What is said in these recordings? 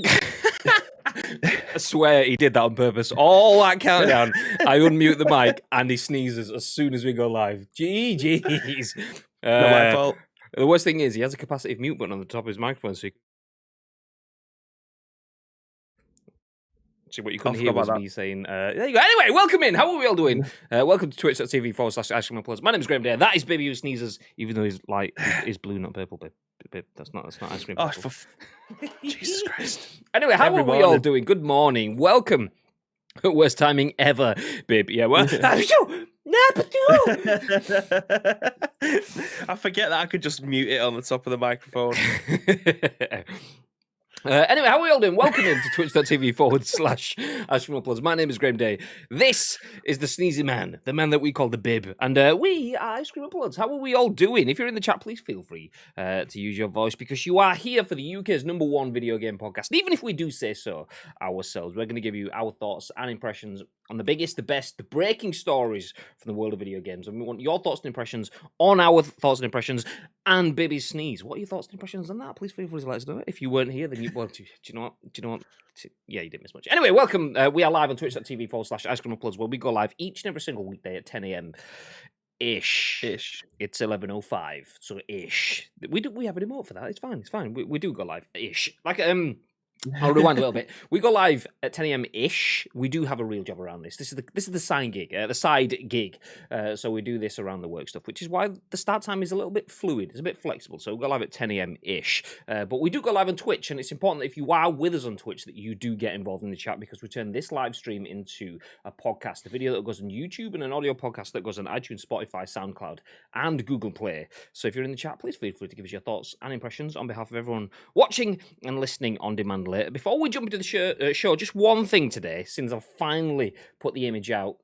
I swear he did that on purpose. All that countdown, I unmute the mic and he sneezes as soon as we go live. GG's. Not my fault. The worst thing is he has a capacitive mute button on the top of his microphone, so what you couldn't hear was me saying, there you go. Anyway, welcome in. How are we all doing? Welcome to twitch.tv/ice-cream-applause. My name is Graham Day. That is Baby who sneezes, even though he's blue, not purple, babe. That's not ice cream. Oh, Jesus Christ. Anyway, how are we all doing? Good morning. Welcome. Worst timing ever, babe. Yeah, well, I forget that I could just mute it on the top of the microphone. Anyway, how are we all doing? Welcome into twitch.tv/ice-cream-applause. My name is Graham Day. This is the sneezy man, the man that we call the bib. And we are Ice Cream Applause. How are we all doing? If you're in the chat, please feel free to use your voice because you are here for the UK's #1 video game podcast. And even if we do say so ourselves, we're going to give you our thoughts and impressions on the biggest, the best, the breaking stories from the world of video games. And we want your thoughts and impressions on our thoughts and impressions and Baby's sneeze. What are your thoughts and impressions on that? Please feel free to let us know. If you weren't here, then you well, do you know what? Yeah, you didn't miss much. Anyway, welcome. We are live on twitch.tv/ice-cream-applause where we go live each and every single weekday at 10 a.m. Ish. It's 11:05, so ish. We have an emote for that. It's fine. We do go live ish. Like I'll rewind a little bit. We go live at 10 a.m. ish. We do have a real job around this. This is the side gig. So we do this around the work stuff, which is why the start time is a little bit fluid. It's a bit flexible. So we go live at 10 a.m. ish. But we do go live on Twitch, and it's important that if you are with us on Twitch, that you do get involved in the chat because we turn this live stream into a podcast, a video that goes on YouTube, and an audio podcast that goes on iTunes, Spotify, SoundCloud, and Google Play. So if you're in the chat, please feel free to give us your thoughts and impressions on behalf of everyone watching and listening on demand later. Before we jump into the show, just one thing today, since I've finally put the image out, !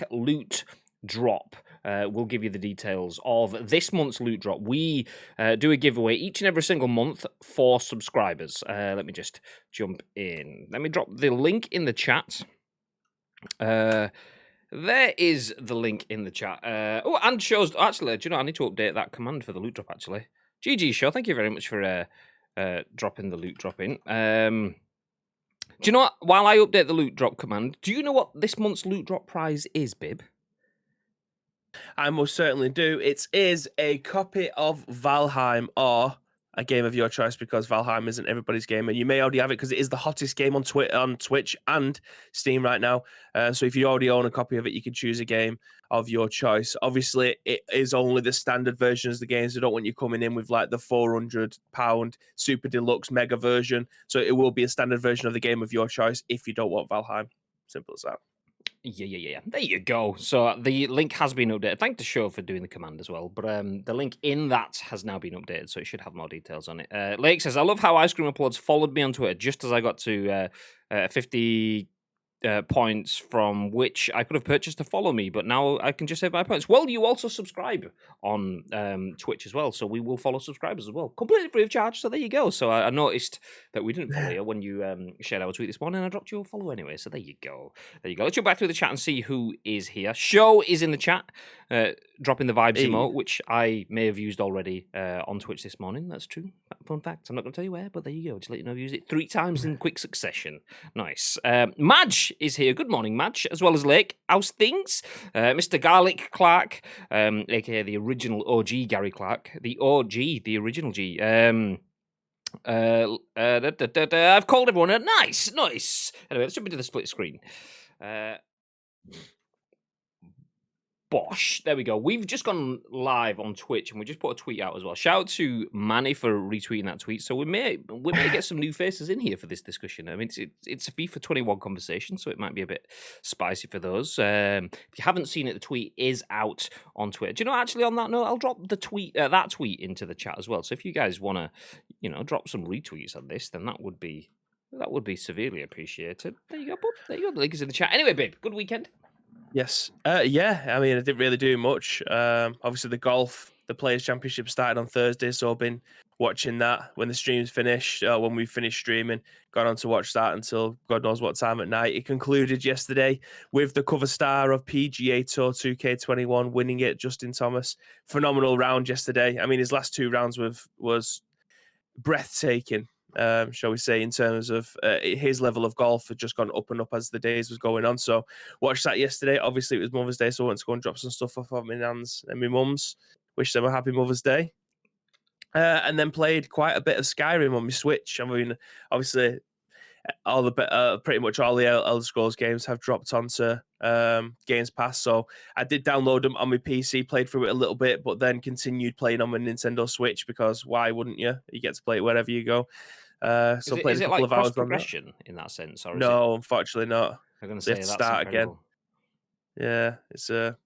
Loot drop. We'll give you the details of this month's loot drop. We do a giveaway each and every single month for subscribers. Let me just jump in. Let me drop the link in the chat. There is the link in the chat. And shows, actually, do you know, I need to update that command for the loot drop, actually. GG show, thank you very much for dropping the loot drop in. Do you know what? While I update the loot drop command, do you know what this month's loot drop prize is, Bib? I most certainly do. It is a copy of Valheim or a game of your choice because Valheim isn't everybody's game, and you may already have it because it is the hottest game on Twitch and Steam right now. So if you already own a copy of it, you can choose a game of your choice. Obviously, it is only the standard versions of the games. They don't want you coming in with like the £400 super deluxe mega version. So it will be a standard version of the game of your choice if you don't want Valheim. Simple as that. Yeah. There you go. So the link has been updated. Thank the show for doing the command as well. But the link in that has now been updated, so it should have more details on it. Lake says, I love how Ice Cream Uploads followed me on Twitter just as I got to 50 points from which I could have purchased to follow me, but now I can just save my points. Well, you also subscribe on Twitch as well, so we will follow subscribers as well, completely free of charge. So there you go. So I noticed that we didn't follow you when you shared our tweet this morning, and I dropped you a follow anyway. So there you go. Let's jump back through the chat and see who is here. Show is in the chat, dropping the vibes emote, which I may have used already on Twitch this morning. That's true. Fun fact. I'm not going to tell you where, but there you go. Just let you know I've used it 3 times in quick succession. Nice. Madge is here. Good morning, Madge, as well as Lake. How's things? Mr. Gari Clark, aka the original OG Gary Clark, the OG, the original G. I've called everyone. Nice. Anyway, let's jump into the split screen. Bosh. There we go. We've just gone live on Twitch and we just put a tweet out as well. Shout out to Manny for retweeting that tweet. So we may get some new faces in here for this discussion. I mean, it's a FIFA 21 conversation, so it might be a bit spicy for those. If you haven't seen it, the tweet is out on Twitter. Do you know, actually, on that note, I'll drop the tweet that tweet into the chat as well. So if you guys want to, drop some retweets on this, then that would be severely appreciated. There you go, bud. There you go. The link is in the chat. Anyway, babe, good weekend. Yes. Yeah. I mean, I didn't really do much. Obviously, the Players' Championship started on Thursday, so I've been watching that when the stream's finished. When we finished streaming, got on to watch that until God knows what time at night. It concluded yesterday with the cover star of PGA Tour 2K21 winning it, Justin Thomas. Phenomenal round yesterday. I mean, his last 2 rounds was breathtaking. shall we say, in terms of his level of golf had just gone up and up as the days was going on. So watched that yesterday. Obviously, it was Mother's Day, so I went to go and drop some stuff off of my nan's and my mum's. Wish them a happy Mother's Day. And then played quite a bit of Skyrim on my Switch. I mean, obviously, pretty much all the Elder Scrolls games have dropped onto Games Pass. So I did download them on my PC, played through it a little bit, but then continued playing on my Nintendo Switch because why wouldn't you? You get to play it wherever you go. So played a couple of hours on that. In that sense, or No, unfortunately not. I'm going to They say have to that's start incredible. again. Yeah, it's a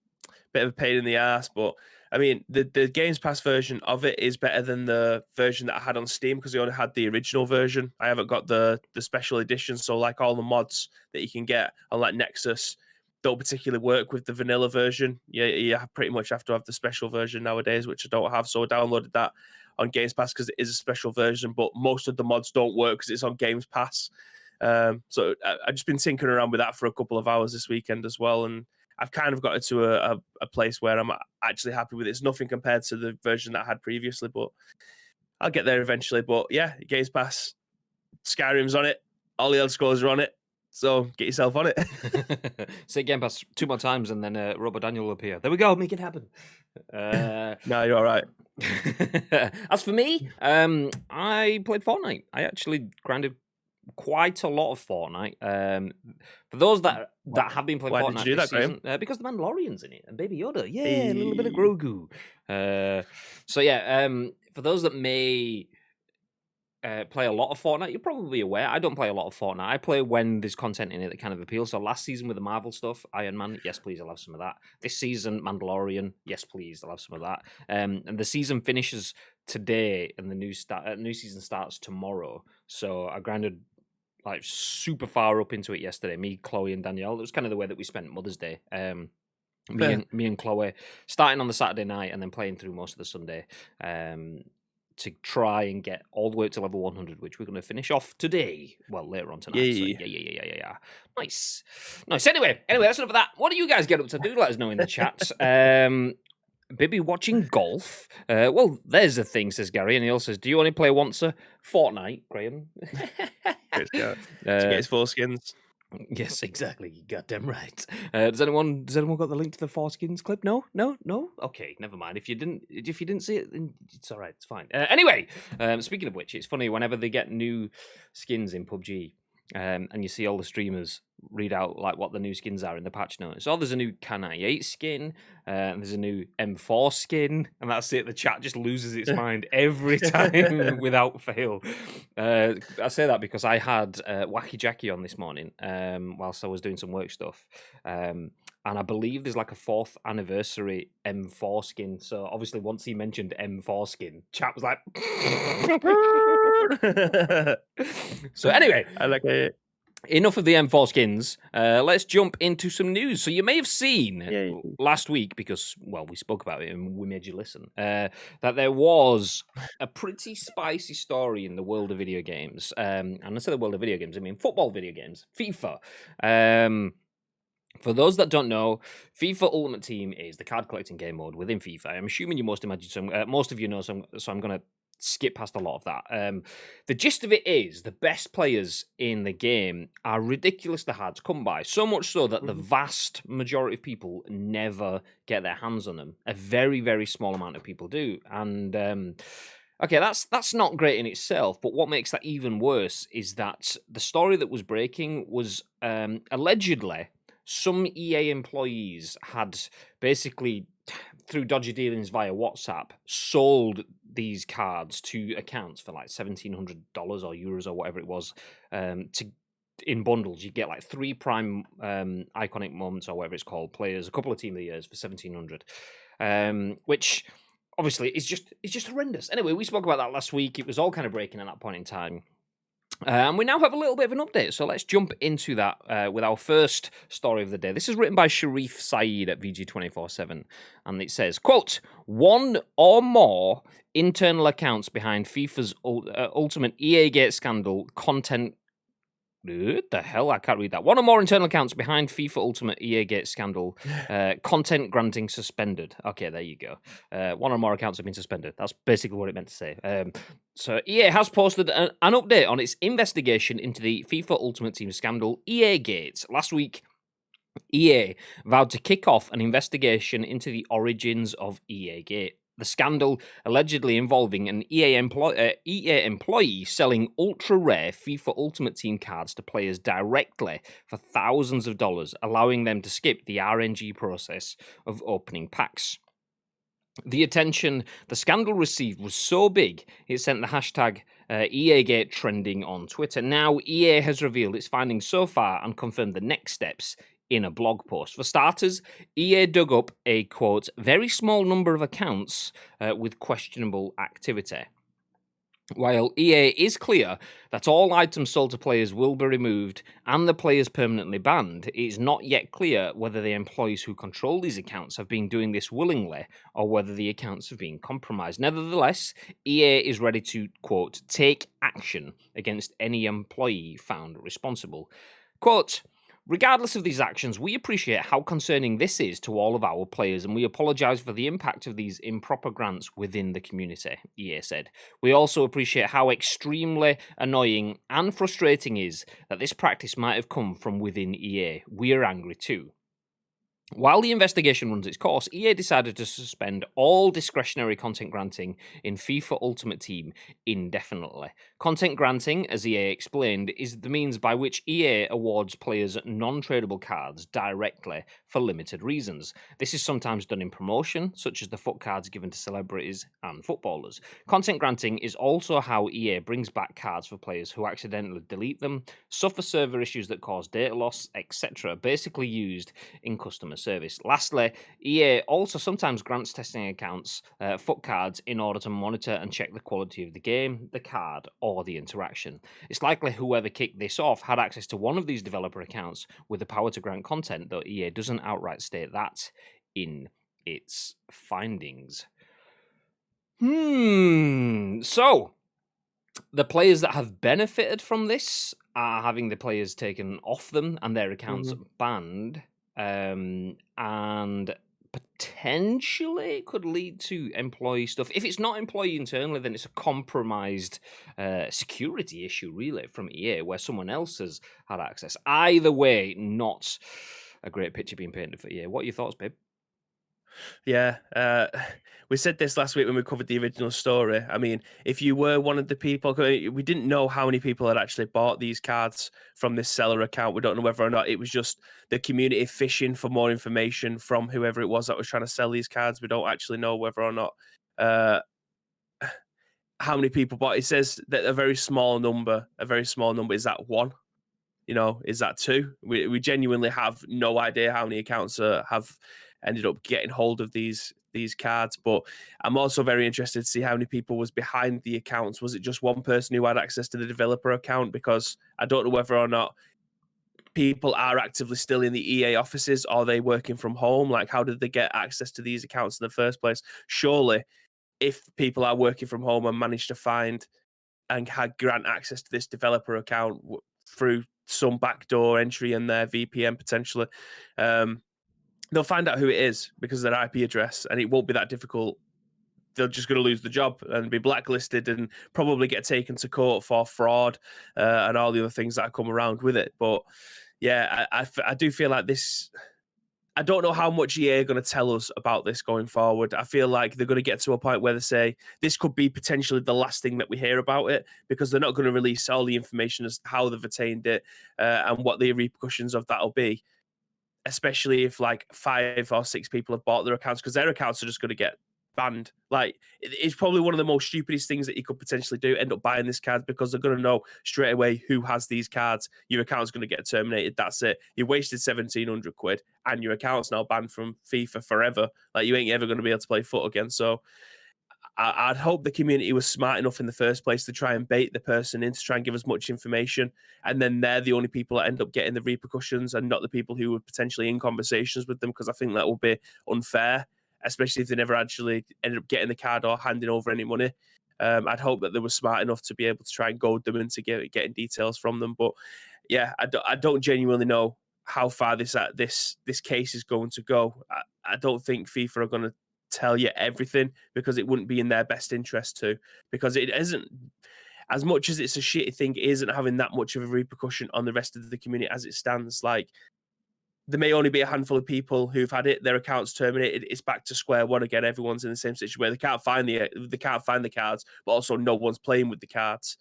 bit of a pain in the ass, but I mean, the Games Pass version of it is better than the version that I had on Steam because I only had the original version. I haven't got the special edition, so like all the mods that you can get on like Nexus don't particularly work with the vanilla version. You pretty much have to have the special version nowadays, which I don't have. So I downloaded that on Games Pass because it is a special version, but most of the mods don't work because it's on Games Pass. So I've just been tinkering around with that for a couple of hours this weekend as well, and I've kind of got it to a place where I'm actually happy with it. It's nothing compared to the version that I had previously, but I'll get there eventually. But yeah, Games Pass, Skyrim's on it, all the Elder Scrolls are on it, so get yourself on it. Say Game Pass 2 more times and then Robert Daniel will appear. There we go, make it happen. No, you're all right. As for me, I played Fortnite. I actually grinded quite a lot of Fortnite. For those that have been playing Fortnite did you this do that, season, because the Mandalorian's in it and Baby Yoda, yeah, Hey. a little bit of Grogu. So yeah, for those that may play a lot of Fortnite, you're probably aware. I don't play a lot of Fortnite. I play when there's content in it that kind of appeals. So last season with the Marvel stuff, Iron Man, yes please, I'll have some of that. This season, Mandalorian, yes please, I'll have some of that. And the season finishes today, and the new season starts tomorrow. So I grinded like super far up into it yesterday. Me, Chloe, and Danielle. It was kind of the way that we spent Mother's Day. Me and Chloe starting on the Saturday night and then playing through most of the Sunday to try and get all the way up to level 100, which we're going to finish off today. Well, later on tonight. Yay. So yeah. Nice. Anyway, that's enough of that. What do you guys get up to? Do let us know in the chat. Bibby watching golf. Well, there's a thing, says Gary, and he also says, "Do you only play once a fortnight, Graham?" To get his foreskins. Yes, exactly. You goddamn right. Does anyone got the link to the foreskins clip? No. Okay, never mind. If you didn't see it, then it's all right. It's fine. Anyway, speaking of which, it's funny whenever they get new skins in PUBG. And you see all the streamers read out like what the new skins are in the patch notes. Oh, there's a new Can-98 skin, and there's a new M4 skin, and that's it. The chat just loses its mind every time without fail. I say that because I had Wacky Jackie on this morning whilst I was doing some work stuff. And I believe there's like a 4th anniversary M4 skin. So obviously once he mentioned M4 skin, chat was like... So anyway, I like it. Enough of the M4 skins. Let's jump into some news. So you may have seen last week, because, well, we spoke about it and we made you listen, that there was a pretty spicy story in the world of video games. And I say the world of video games, I mean football video games, FIFA. For those that don't know, FIFA Ultimate Team is the card collecting game mode within FIFA. I'm assuming most of you know, so I'm going to skip past a lot of that. The gist of it is the best players in the game are ridiculously hard to come by, so much so that the vast majority of people never get their hands on them. A very, very small amount of people do. And okay, that's not great in itself, but what makes that even worse is that the story that was breaking was allegedly some EA employees had basically, through dodgy dealings via WhatsApp, sold these cards to accounts for like $1,700 or euros or whatever it was. In bundles, you get like 3 prime iconic moments or whatever it's called, players, a couple of team of the years for $1,700, which obviously is just horrendous. Anyway, we spoke about that last week. It was all kind of breaking at that point in time. And we now have a little bit of an update, so let's jump into that with our first story of the day. This is written by Sherif Saed at VG247, and it says, quote, "One or more internal accounts behind FIFA's Ultimate EAGATE scandal content What the hell? I can't read that. One or more internal accounts behind FIFA Ultimate EAGATE scandal. Content granting suspended. Okay, there you go. One or more accounts have been suspended. That's basically what it meant to say. So EA has posted an update on its investigation into the FIFA Ultimate Team scandal, EAGATE. Last week, EA vowed to kick off an investigation into the origins of EAGATE. The scandal allegedly involving an EA employee selling ultra-rare FIFA Ultimate Team cards to players directly for thousands of dollars, allowing them to skip the RNG process of opening packs. The attention the scandal received was so big, it sent the hashtag EAGate trending on Twitter. Now, EA has revealed its findings so far and confirmed the next steps in a blog post. For starters, EA dug up a, quote, very small number of accounts with questionable activity. While EA is clear that all items sold to players will be removed and the players permanently banned, it is not yet clear whether the employees who control these accounts have been doing this willingly or whether the accounts have been compromised. Nevertheless, EA is ready to, quote, take action against any employee found responsible. Quote, regardless of these actions, we appreciate how concerning this is to all of our players, and we apologise for the impact of these improper grants within the community, EA said. We also appreciate how extremely annoying and frustrating it is that this practice might have come from within EA. We are angry too. While the investigation runs its course, EA decided to suspend all discretionary content granting in FIFA Ultimate Team indefinitely. Content granting, as EA explained, is the means by which EA awards players non-tradable cards directly for limited reasons. This is sometimes done in promotion, such as the FUT cards given to celebrities and footballers. Content granting is also how EA brings back cards for players who accidentally delete them, suffer server issues that cause data loss, etc., basically used in customer service. Lastly, EA also sometimes grants testing accounts FUT cards in order to monitor and check the quality of the game, the card, or the interaction. It's likely whoever kicked this off had access to one of these developer accounts with the power to grant content, though EA doesn't outright state that in its findings. So, the players that have benefited from this are having the players taken off them and their accounts banned. And potentially it could lead to employee stuff. If it's not employee internally, then it's a compromised security issue, really, from EA, where someone else has had access. Either way, not a great picture being painted for EA. What are your thoughts, babe? Yeah, we said this last week when we covered the original story. I mean, if you were one of the people, we didn't know how many people had actually bought these cards from this seller account. We don't know whether or not it was just the community fishing for more information from whoever it was that was trying to sell these cards. We don't actually know whether or not how many people bought. It says that a very small number is that one. You know, is that two? We genuinely have no idea how many accounts have ended up getting hold of these cards. But I'm also very interested to see how many people was behind the accounts. Was it just one person who had access to the developer account? Because I don't know whether or not people are actively still in the EA offices. Are they working from home? Like, how did they get access to these accounts in the first place? Surely, if people are working from home and managed to find and had grant access to this developer account through some backdoor entry in their VPN potentially, they'll find out who it is because of their IP address, and it won't be that difficult. They're just going to lose the job and be blacklisted and probably get taken to court for fraud and all the other things that come around with it. But yeah, I do feel like this. I don't know how much EA are going to tell us about this going forward. I feel like they're going to get to a point where they say this could be potentially the last thing that we hear about it, because they're not going to release all the information as to how they've attained it and what the repercussions of that will be, especially if like 5 or 6 people have bought their accounts, because their accounts are just going to get banned. Like, it's probably one of the most stupidest things that you could potentially do, end up buying this card, because they're going to know straight away who has these cards. Your account's going to get terminated. That's it. You wasted 1,700 quid and your account's now banned from FIFA forever. Like, you ain't ever going to be able to play FUT again. So I'd hope the community was smart enough in the first place to try and bait the person in to try and give us much information. And then they're the only people that end up getting the repercussions and not the people who were potentially in conversations with them, because I think that will be unfair, especially if they never actually ended up getting the card or handing over any money. I'd hope that they were smart enough to be able to try and goad them into getting details from them. But yeah, I don't genuinely know how far this case is going to go. I don't think FIFA are going to tell you everything because it wouldn't be in their best interest to, because it isn't, as much as it's a shitty thing, it isn't having that much of a repercussion on the rest of the community as it stands. Like, there may only be a handful of people who've had their accounts terminated. It's back to square one again. Everyone's in the same situation where they can't find the cards, but also no one's playing with the cards.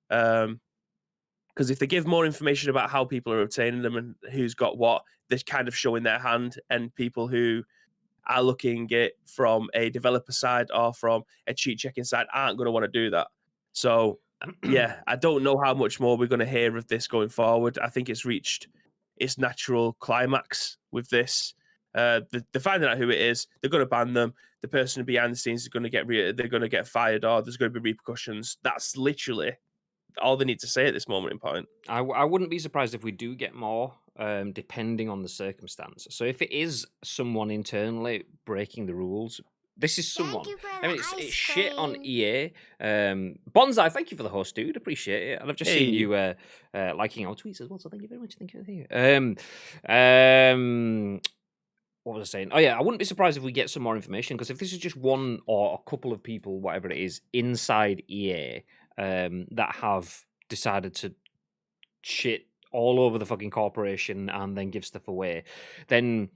Because if they give more information about how people are obtaining them and who's got what, they're kind of showing their hand, and people who are looking at from a developer side or from a cheat checking side aren't going to want to do that. So yeah, I don't know how much more we're going to hear of this going forward. I think it's reached its natural climax with this. They're finding out who it is. They're going to ban them. The person behind the scenes is going to they're going to get fired, or there's going to be repercussions. That's literally all they need to say at this moment in point. I wouldn't be surprised if we do get more, depending on the circumstance. So if it is someone internally breaking the rules, this is someone. I mean, it's shit on EA. Bonsai, thank you for the host, dude. Appreciate it. And I've just seen you liking our tweets as well, so thank you very much. Thank you. What was I saying? Oh yeah, I wouldn't be surprised if we get some more information, because if this is just one or a couple of people, whatever it is, inside EA that have decided to shit all over the fucking corporation and then give stuff away, then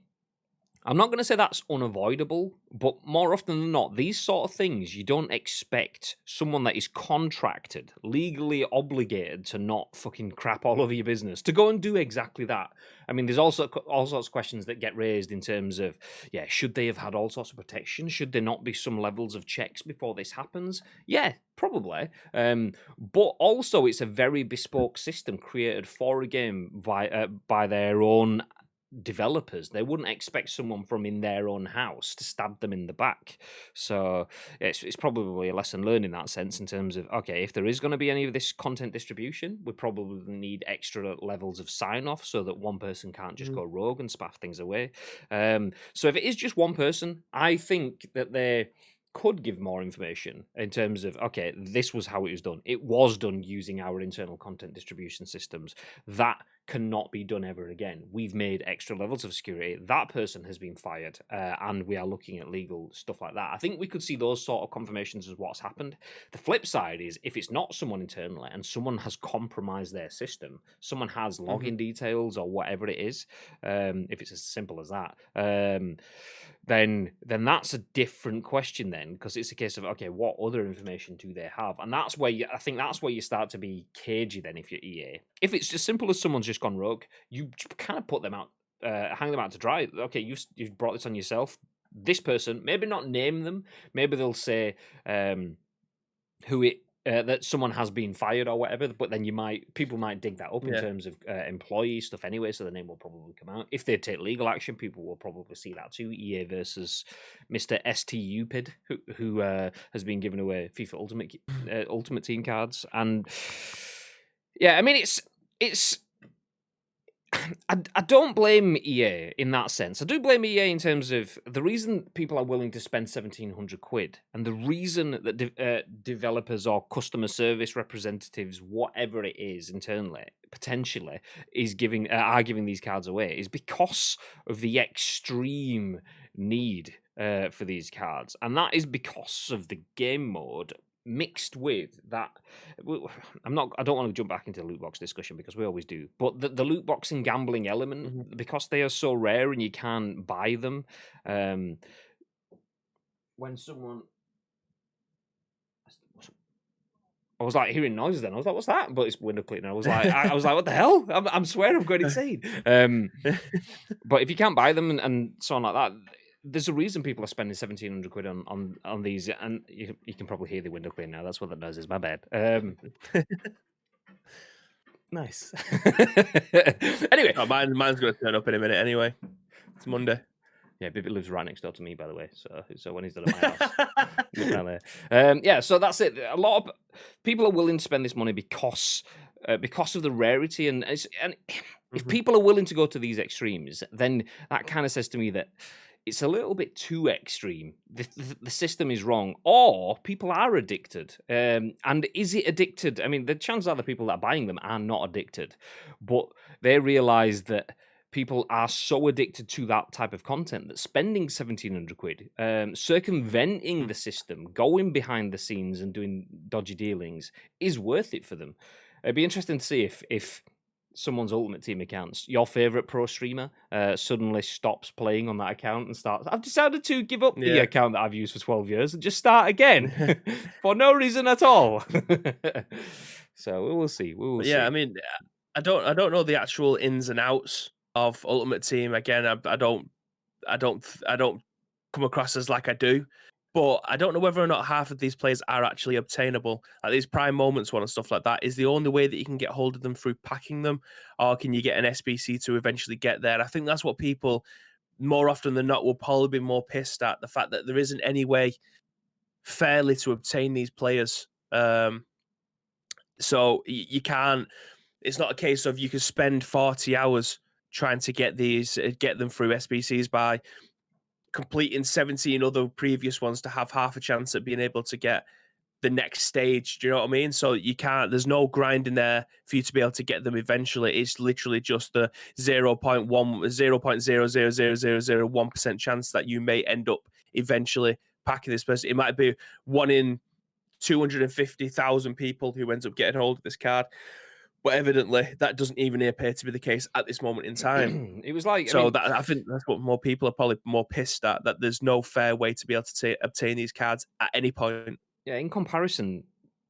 I'm not going to say that's unavoidable, but more often than not, these sort of things, you don't expect someone that is contracted, legally obligated to not fucking crap all over your business to go and do exactly that. I mean, there's also all sorts of questions that get raised in terms of, yeah, should they have had all sorts of protection? Should there not be some levels of checks before this happens? Yeah, probably. But also, it's a very bespoke system created for a game by their own developers. They wouldn't expect someone from in their own house to stab them in the back. So it's probably a lesson learned in that sense, in terms of, okay, if there is going to be any of this content distribution, we probably need extra levels of sign off so that one person can't just go rogue and spaff things away. So if it is just one person, I think that they could give more information in terms of, okay, this was how it was done. It was done using our internal content distribution systems. That cannot be done ever again. We've made extra levels of security. That person has been fired, and we are looking at legal stuff like that. I think we could see those sort of confirmations as what's happened. The flip side is, if it's not someone internally and someone has compromised their system, someone has login details or whatever it is, if it's as simple as that, then that's a different question then, because it's a case of, okay, what other information do they have? And that's where I think that's where you start to be cagey then if you're EA. If it's as simple as someone's just gone rogue, you kind of put them out, hang them out to dry. Okay, you've brought this on yourself. This person, maybe not name them, maybe they'll say who it that someone has been fired or whatever, but then people might dig that up in terms of employee stuff anyway, so the name will probably come out. If they take legal action, people will probably see that too. EA versus Mr. STUPID, who has been giving away FIFA Ultimate Team cards. And yeah, I mean, it's I don't blame EA in that sense. I do blame EA in terms of the reason people are willing to spend £1,700 and the reason that developers or customer service representatives, whatever it is internally, potentially are giving these cards away, is because of the extreme need for these cards, and that is because of the game mode mixed with that. I don't want to jump back into the loot box discussion because we always do, but the loot box and gambling element, because they are so rare and you can't buy them. When someone, I was like hearing noises then. I was like, "What's that?" But it's window cleaner. I was like, "What the hell?" I'm swearing, I'm going insane. But if you can't buy them and so on like that, there's a reason people are spending £1,700 on these, and you can probably hear the window clean now. That's what that does. Is my bad. Nice. Anyway, mine's going to turn up in a minute. Anyway, it's Monday. Yeah, Bibbit lives right next door to me, by the way. So when he's done at my house, yeah. So that's it. A lot of people are willing to spend this money because of the rarity, and if people are willing to go to these extremes, then that kind of says to me that it's a little bit too extreme. The system is wrong, or people are addicted. And is it addicted? I mean, the chances are the people that are buying them are not addicted, but they realize that people are so addicted to that type of content that spending 1,700 quid, circumventing the system, going behind the scenes and doing dodgy dealings is worth it for them. It'd be interesting to see if someone's Ultimate Team accounts, your favorite pro streamer, suddenly stops playing on that account and starts. I've decided to give up the account that I've used for 12 years and just start again for no reason at all. So we will see. We will see. I mean, I don't know the actual ins and outs of Ultimate Team. Again, I don't come across as like I do. But I don't know whether or not half of these players are actually obtainable. Like these prime moments one and stuff like that. Is the only way that you can get hold of them through packing them, or can you get an SBC to eventually get there? I think that's what people more often than not will probably be more pissed at, the fact that there isn't any way fairly to obtain these players. So you can't. It's not a case of you can spend 40 hours trying to get them through SBCs by completing 17 other previous ones to have half a chance at being able to get the next stage. Do you know what I mean? So you can't, there's no grind in there for you to be able to get them eventually. It's literally just the 0.000001% chance that you may end up eventually packing this person. It might be 1 in 250,000 people who ends up getting hold of this card. But evidently, that doesn't even appear to be the case at this moment in time. It was like, I think that's what more people are probably more pissed at, that there's no fair way to be able to obtain these cards at any point. Yeah, in comparison,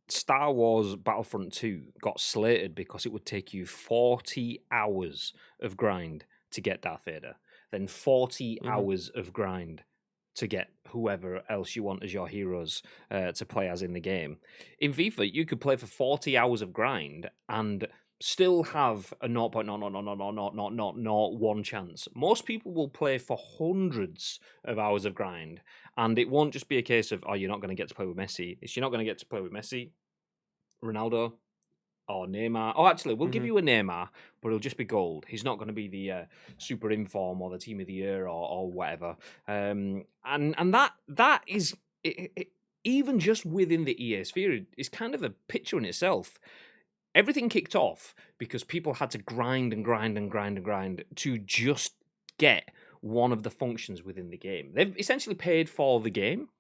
Star Wars Battlefront 2 got slated because it would take you 40 hours of grind to get Darth Vader, then 40 hours of grind to get whoever else you want as your heroes to play as in the game. In FIFA, you could play for 40 hours of grind and still have a 0.00001 chance. Most people will play for hundreds of hours of grind, and it won't just be a case of, oh, you're not going to get to play with Messi. It's you're not going to get to play with Messi, Ronaldo, or Neymar. Oh, actually, we'll give you a Neymar, but it'll just be gold. He's not going to be the super inform or the team of the year or whatever. And that is even just within the EA sphere is kind of a picture in itself. Everything kicked off because people had to grind and grind and grind and grind to just get one of the functions within the game. They've essentially paid for the game,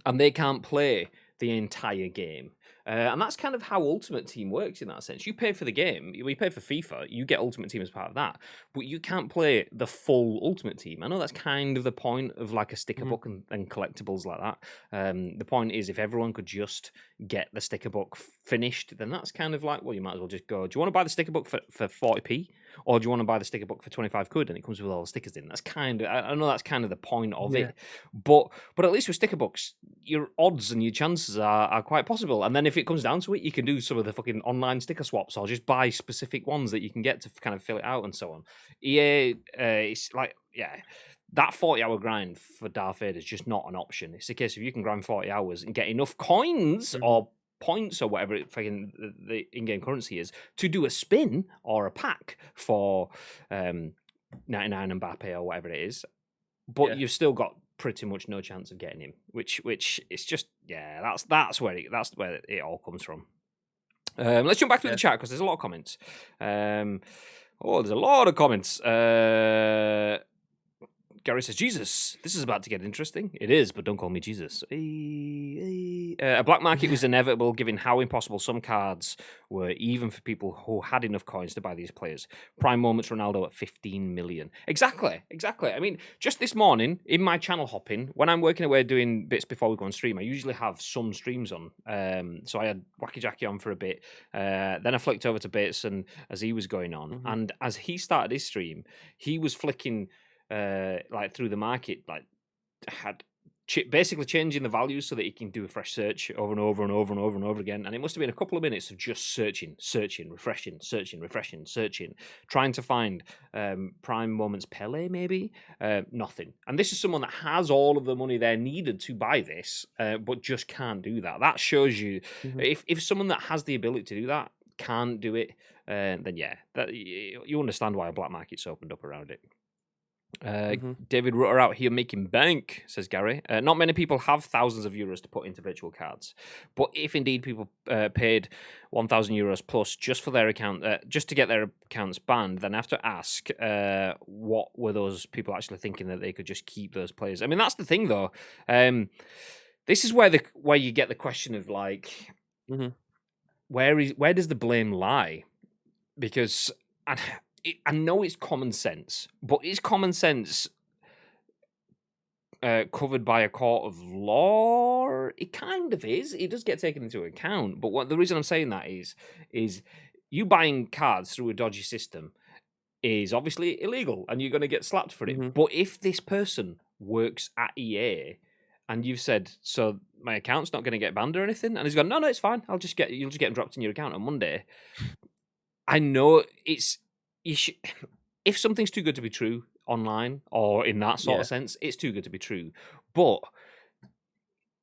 and they can't play the entire game. And that's kind of how Ultimate Team works in that sense. You pay for the game, you pay for FIFA, you get Ultimate Team as part of that, but you can't play the full Ultimate Team. I know that's kind of the point of like a sticker book and collectibles like that. The point is, if everyone could just get the sticker book finished, then that's kind of like, well, you might as well just go, do you want to buy the sticker book for 40p? Or do you want to buy the sticker book for 25 quid and it comes with all the stickers in? That's kind of, I know that's kind of the point of it. But at least with sticker books, your odds and your chances are quite possible. And then if it comes down to it, you can do some of the fucking online sticker swaps or just buy specific ones that you can get to kind of fill it out and so on. EA, it's like, yeah, that 40-hour grind for Darth Vader is just not an option. It's a case of you can grind 40 hours and get enough coins or points or whatever the in-game currency is to do a spin or a pack for 99 Mbappe or whatever it is, but you've still got pretty much no chance of getting him, which it's just, yeah, that's where it all comes from. Let's jump back to the chat because there's a lot of comments. There's a lot of comments. Gary says, Jesus, this is about to get interesting. It is, but don't call me Jesus. A black market was inevitable given how impossible some cards were, even for people who had enough coins to buy these players. Prime moments Ronaldo at 15 million. Exactly. I mean, just this morning, in my channel hopping, when I'm working away doing bits before we go on stream, I usually have some streams on. So I had Wacky Jackie on for a bit. Then I flicked over to bits and as he was going on. And as he started his stream, he was flicking like through the market, like had basically changing the values so that he can do a fresh search over and over and over and over and over again. And it must have been a couple of minutes of just searching, refreshing, trying to find prime moments Pele, maybe nothing. And this is someone that has all of the money there needed to buy this, but just can't do that. That shows you if someone that has the ability to do that can't do it, then yeah, that you understand why a black market's opened up around it. David Rutter out here making bank, says Gary. Not many people have thousands of euros to put into virtual cards, but if indeed people paid 1,000 euros plus just for their account, just to get their accounts banned, then I have to ask, what were those people actually thinking that they could just keep those players? I mean, that's the thing, though. This is where you get the question of like, where does the blame lie? Because I know it's common sense, but is common sense covered by a court of law? It kind of is. It does get taken into account. But the reason I'm saying that is you buying cards through a dodgy system is obviously illegal, and you're going to get slapped for it. But if this person works at EA and you've said, so my account's not going to get banned or anything, and he's gone, no, it's fine. You'll just get them dropped in your account on Monday. I know it's. If something's too good to be true online or in that sort of sense, it's too good to be true. But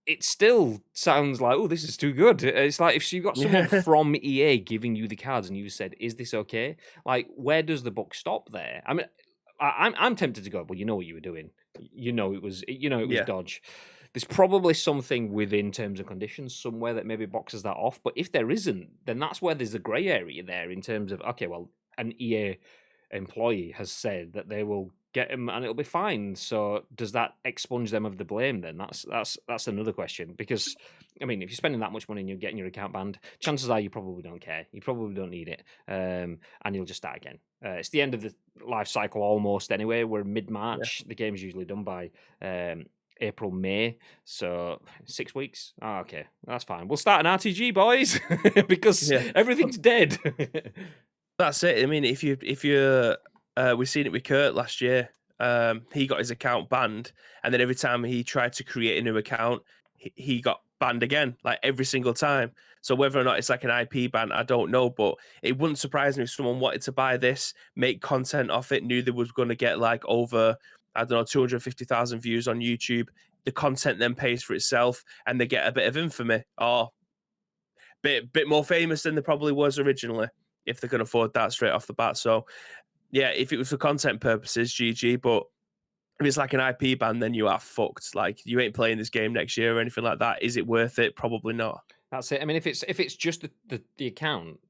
it still sounds like, oh, this is too good. It's like if you've got someone from EA giving you the cards and you said, is this okay? Like, where does the buck stop there? I mean, I'm tempted to go, well, you know what you were doing. You know it was dodge. There's probably something within terms and conditions somewhere that maybe boxes that off. But if there isn't, then that's where there's a grey area there in terms of, okay, well, an EA employee has said that they will get him and it'll be fine. So does that expunge them of the blame then? That's another question. Because, I mean, if you're spending that much money and you're getting your account banned, chances are you probably don't care. You probably don't need it. And you'll just start again. It's the end of the life cycle almost anyway. We're mid-March. The game's usually done by April, May. So 6 weeks. Oh, okay, that's fine. We'll start an RTG, boys, because everything's dead. That's it. I mean, if you we've seen it with Kurt last year. He got his account banned, and then every time he tried to create a new account, he got banned again, like every single time. So whether or not it's like an IP ban, I don't know, but it wouldn't surprise me if someone wanted to buy this, make content off it, knew they was going to get like over, I don't know, 250,000 views on YouTube. The content then pays for itself, and they get a bit of infamy or bit more famous than they probably was originally, if they can afford that straight off the bat. So yeah, if it was for content purposes, GG. But if it's like an IP ban, then you are fucked. Like, you ain't playing this game next year or anything like that. Is it worth it? Probably not. That's it. I mean, if it's just the account,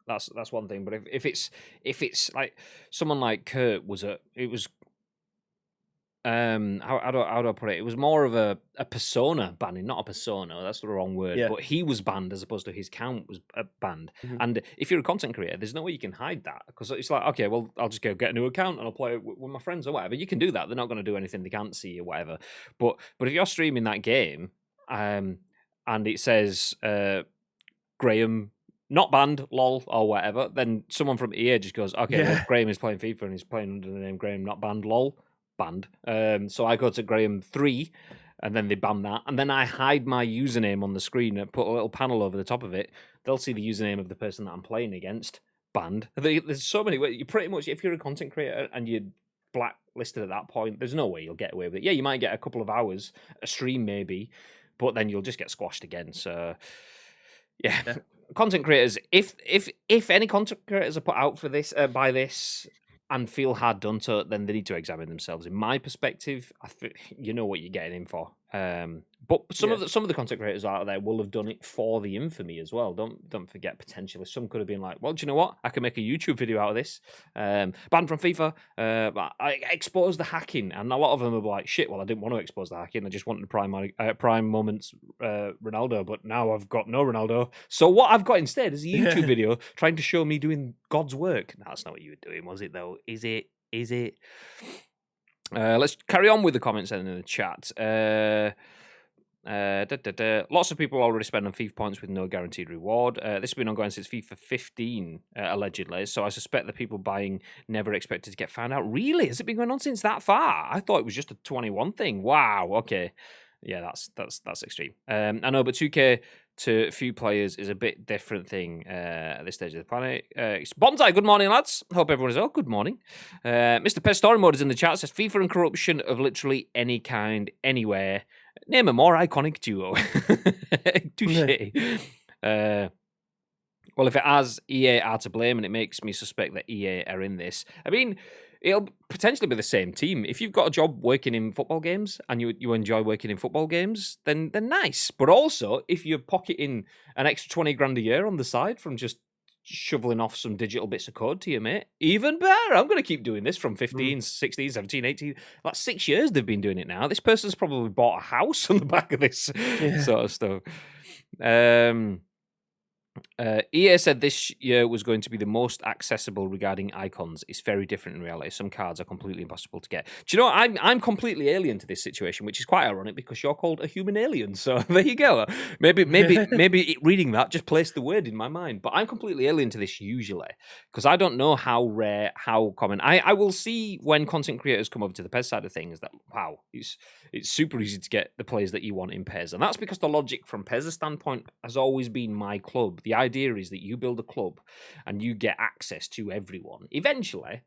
that's one thing. But if it's like someone like Kurt how do I put it? It was more of a persona banning, not a persona. That's the wrong word. Yeah. But he was banned as opposed to his account was banned. And if you're a content creator, there's no way you can hide that, because it's like, okay, well, I'll just go get a new account and I'll play it with my friends or whatever. You can do that. They're not going to do anything they can't see or whatever. But if you're streaming that game, and it says Graham not banned, lol, or whatever, then someone from EA just goes, okay, well, Graham is playing FIFA and he's playing under the name Graham not banned, lol. Banned. So I go to Graham 3 and then they ban that, and then I hide my username on the screen and put a little panel over the top of it. They'll see the username of the person that I'm playing against. Banned. There's so many ways. You pretty much, if you're a content creator and you're blacklisted at that point, there's no way you'll get away with it. Yeah, you might get a couple of hours, a stream maybe, but then you'll just get squashed again. So yeah. Content creators, if any content creators are put out for this by this and feel hard done to, then they need to examine themselves. In my perspective, you know what you're getting in for. But some of the content creators out there will have done it for the infamy as well. Don't forget, potentially some could have been like, well, do you know what? I can make a YouTube video out of this. Banned from FIFA. I exposed the hacking, and a lot of them are like, shit. Well, I didn't want to expose the hacking. I just wanted prime moments Ronaldo, but now I've got no Ronaldo. So what I've got instead is a YouTube video trying to show me doing God's work. That's not what you were doing, was it? Though, is it? Let's carry on with the comments in the chat. Lots of people already spend on FIFA points with no guaranteed reward. This has been ongoing since FIFA 15, allegedly. So I suspect the people buying never expected to get found out. Really? Has it been going on since that far? I thought it was just a 21 thing. Wow. Okay. Yeah, that's extreme. I know, but 2K to few players is a bit different thing at this stage of the planet. Bonsai, good morning, lads. Hope everyone is well. Good morning. Mr. Pestori Mode is in the chat. Says FIFA and corruption of literally any kind, anywhere. Name a more iconic duo. Touche. Well, if it has, EA are to blame, and it makes me suspect that EA are in this. I mean, it'll potentially be the same team. If you've got a job working in football games and you enjoy working in football games, then nice. But also, if you're pocketing an extra 20 grand a year on the side from just shoveling off some digital bits of code to your mate, even better. I'm going to keep doing this from 15, 16, 17, 18. Like 6 years they've been doing it now. This person's probably bought a house on the back of this sort of stuff. EA said this year was going to be the most accessible regarding icons. It's very different in reality. Some cards are completely impossible to get. Do you know what? I'm completely alien to this situation, which is quite ironic because you're called a human alien. So there you go. Maybe reading that just placed the word in my mind. But I'm completely alien to this usually because I don't know how rare, how common. I will see when content creators come over to the PES side of things that wow, it's super easy to get the players that you want in PES, and that's because the logic from PES's standpoint has always been my club. The idea is that you build a club and you get access to everyone. Eventually,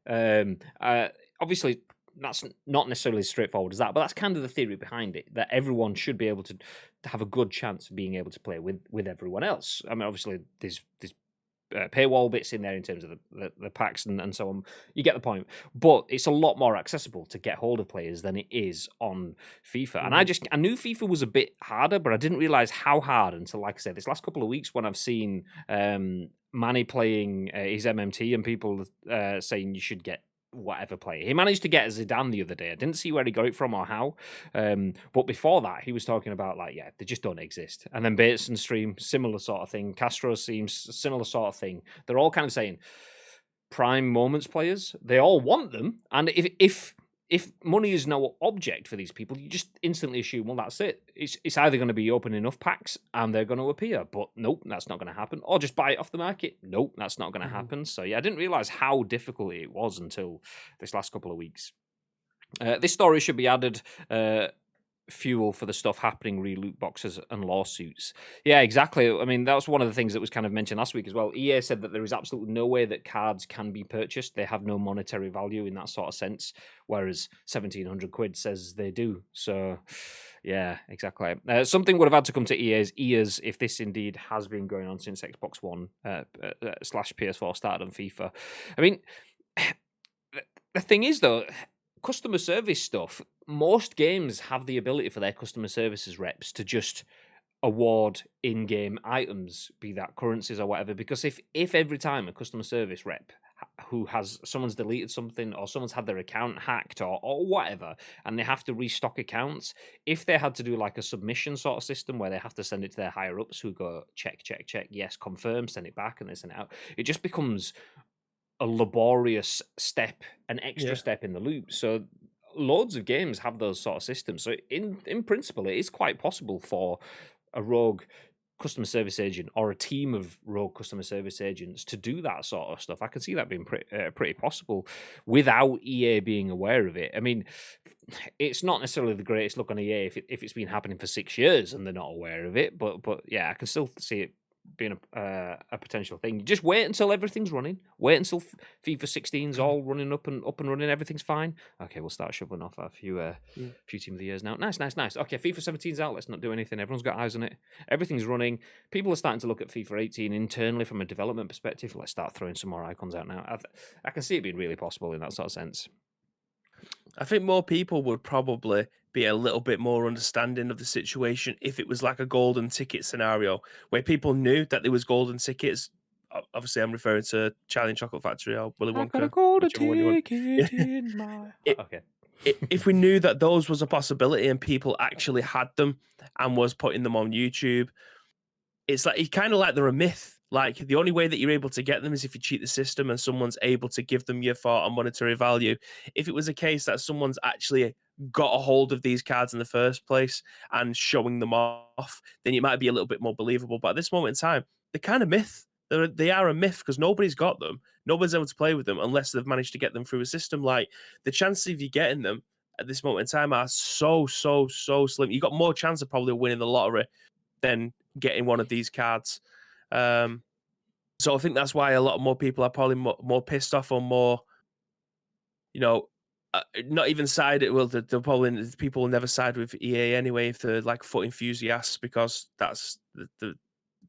obviously, that's not necessarily as straightforward as that, but that's kind of the theory behind it, that everyone should be able to have a good chance of being able to play with everyone else. I mean, obviously, there's paywall bits in there in terms of the packs and so on. You get the point. But it's a lot more accessible to get hold of players than it is on FIFA. And I knew FIFA was a bit harder, but I didn't realize how hard until, like I said, this last couple of weeks when I've seen Manny playing his MMT and people saying you should get whatever player. He managed to get Zidane the other day. I didn't see where he got it from or how. But before that, he was talking about like, yeah, they just don't exist. And then Bateson's stream, similar sort of thing. Castro's stream, similar sort of thing. They're all kind of saying prime moments players. They all want them. And if money is no object for these people, you just instantly assume, well, that's it. It's either going to be open enough packs and they're going to appear. But nope, that's not going to happen. Or just buy it off the market. Nope, that's not going to happen. So yeah, I didn't realize how difficult it was until this last couple of weeks. This story should be added fuel for the stuff happening, re-loot boxes and lawsuits. Yeah, exactly. I mean, that was one of the things that was kind of mentioned last week as well. EA said that there is absolutely no way that cards can be purchased. They have no monetary value in that sort of sense, whereas 1,700 quid says they do. So, yeah, exactly. Something would have had to come to EA's ears if this indeed has been going on since Xbox One / PS4 started on FIFA. I mean, the thing is, though, customer service stuff, most games have the ability for their customer services reps to just award in-game items, be that currencies or whatever, because if every time a customer service rep who has someone's deleted something or someone's had their account hacked or whatever, and they have to restock accounts, if they had to do like a submission sort of system where they have to send it to their higher ups who go check, yes, confirm, send it back, and they send it out, it just becomes a laborious step, an extra step in the loop. So loads of games have those sort of systems. So in principle, it is quite possible for a rogue customer service agent or a team of rogue customer service agents to do that sort of stuff. I can see that being pretty possible without EA being aware of it. I mean, it's not necessarily the greatest look on EA if it's been happening for 6 years and they're not aware of it. But yeah, I can still see it being a potential thing. Just wait until everything's running. Wait until FIFA 16's all running up and running. Everything's fine. Okay, we'll start shoveling off a few team of the years now. Nice. Okay, FIFA 17's out. Let's not do anything. Everyone's got eyes on it. Everything's running. People are starting to look at FIFA 18 internally from a development perspective. Let's start throwing some more icons out now. I can see it being really possible in that sort of sense. I think more people would probably be a little bit more understanding of the situation if it was like a golden ticket scenario where people knew that there was golden tickets. Obviously, I'm referring to Charlie and Chocolate Factory or Willy Wonka. I got a golden ticket in my... Okay. If we knew that those was a possibility and people actually had them and was putting them on YouTube, it's kind of like they're a myth. Like the only way that you're able to get them is if you cheat the system and someone's able to give them your for a monetary value. If it was a case that someone's actually got a hold of these cards in the first place and showing them off, then it might be a little bit more believable. But at this moment in time, they're kind of myth. They are a myth because nobody's got them. Nobody's able to play with them unless they've managed to get them through a system. Like the chances of you getting them at this moment in time are so slim. You got more chance of probably winning the lottery than getting one of these cards. So I think that's why a lot more people are probably more pissed off or more, not even sided. Well, people will never side with EA anyway if they're like foot enthusiasts because that's the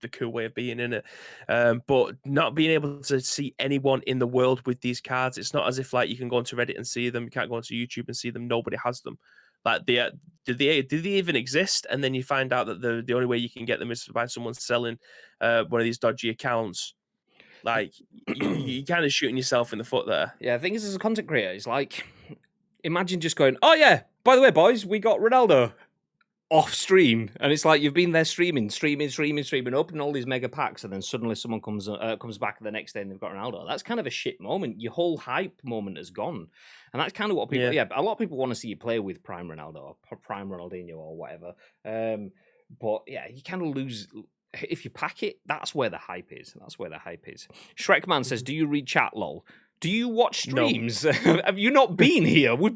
the cool way of being in it. But not being able to see anyone in the world with these cards, it's not as if like you can go onto Reddit and see them. You can't go onto YouTube and see them. Nobody has them. Like do they even exist? And then you find out that the only way you can get them is by someone selling one of these dodgy accounts. Like you kind of shooting yourself in the foot there. Yeah, the thing is, as a content creator, it's like, imagine just going, oh yeah, by the way, boys, we got Ronaldo off stream, and it's like you've been there streaming, opening all these mega packs, and then suddenly someone comes back the next day and they've got Ronaldo. That's kind of a shit moment. Your whole hype moment has gone, and that's kind of what people. Yeah, a lot of people want to see you play with Prime Ronaldo or Prime Ronaldinho or whatever. But yeah, you kind of lose. If you pack it, that's where the hype is. Shrekman says, "Do you read chat, lol? Do you watch streams? No. Have you not been here? We're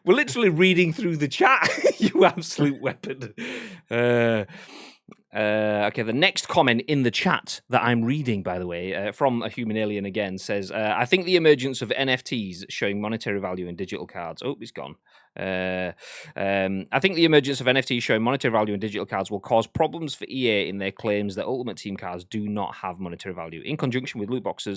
literally reading through the chat. You absolute weapon." Okay, the next comment in the chat that I'm reading, by the way, from a human alien again, says, "I think the emergence of NFTs showing monetary value in digital cards." Oh, it's gone. I think the emergence of NFTs showing monetary value in digital cards will cause problems for EA in their claims that Ultimate Team cards do not have monetary value, in conjunction with loot box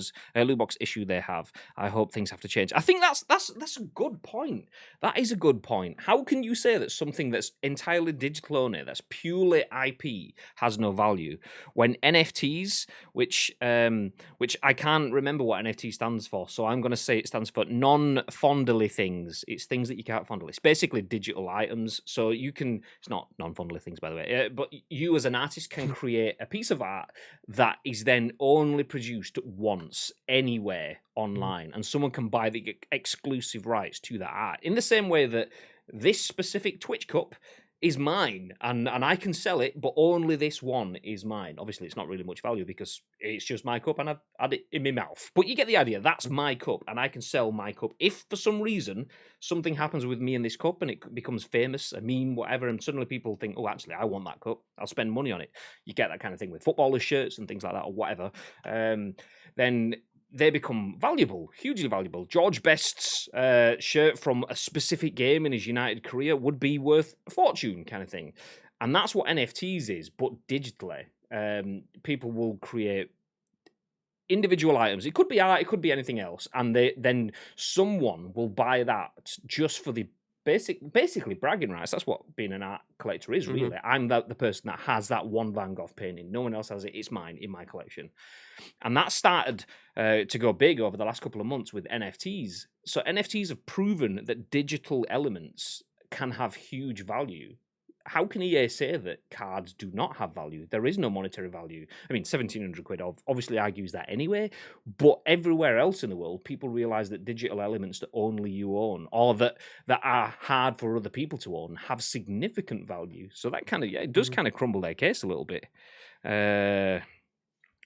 issue they have. I hope things have to change. I think that's a good point. That is a good point. How can you say that something that's entirely digital only, that's purely IP, has no value, when NFTs, which I can't remember what NFT stands for, so I'm going to say it stands for non-fondly things. It's things that you can't fondle. It's basically digital items. So you can, it's not non-fondly things, by the way, but you as an artist can create a piece of art that is then only produced once anywhere online, and someone can buy the exclusive rights to that art. In the same way that this specific Twitch cup is mine, and I can sell it, but only this one is mine. Obviously, it's not really much value because it's just my cup and I've had it in my mouth. But you get the idea. That's my cup, and I can sell my cup. If for some reason something happens with me and this cup and it becomes famous, a meme, whatever, and suddenly people think, oh, actually, I want that cup, I'll spend money on it. You get that kind of thing with footballers' shirts and things like that or whatever. Then they become valuable, hugely valuable. George Best's shirt from a specific game in his United career would be worth a fortune, kind of thing. And that's what NFTs is, but digitally. People will create individual items. It could be art, it could be anything else. And then someone will buy that just for the basically bragging rights. That's what being an art collector is, really. I'm the person that has that one Van Gogh painting. No one else has it. It's mine, in my collection. And that started to go big over the last couple of months with NFTs. So NFTs have proven that digital elements can have huge value. How can EA say that cards do not have value? There is no monetary value. I mean, 1,700 quid obviously argues that anyway, but everywhere else in the world, people realize that digital elements that only you own, or that are hard for other people to own, have significant value. So that kind of, it does kind of crumble their case a little bit.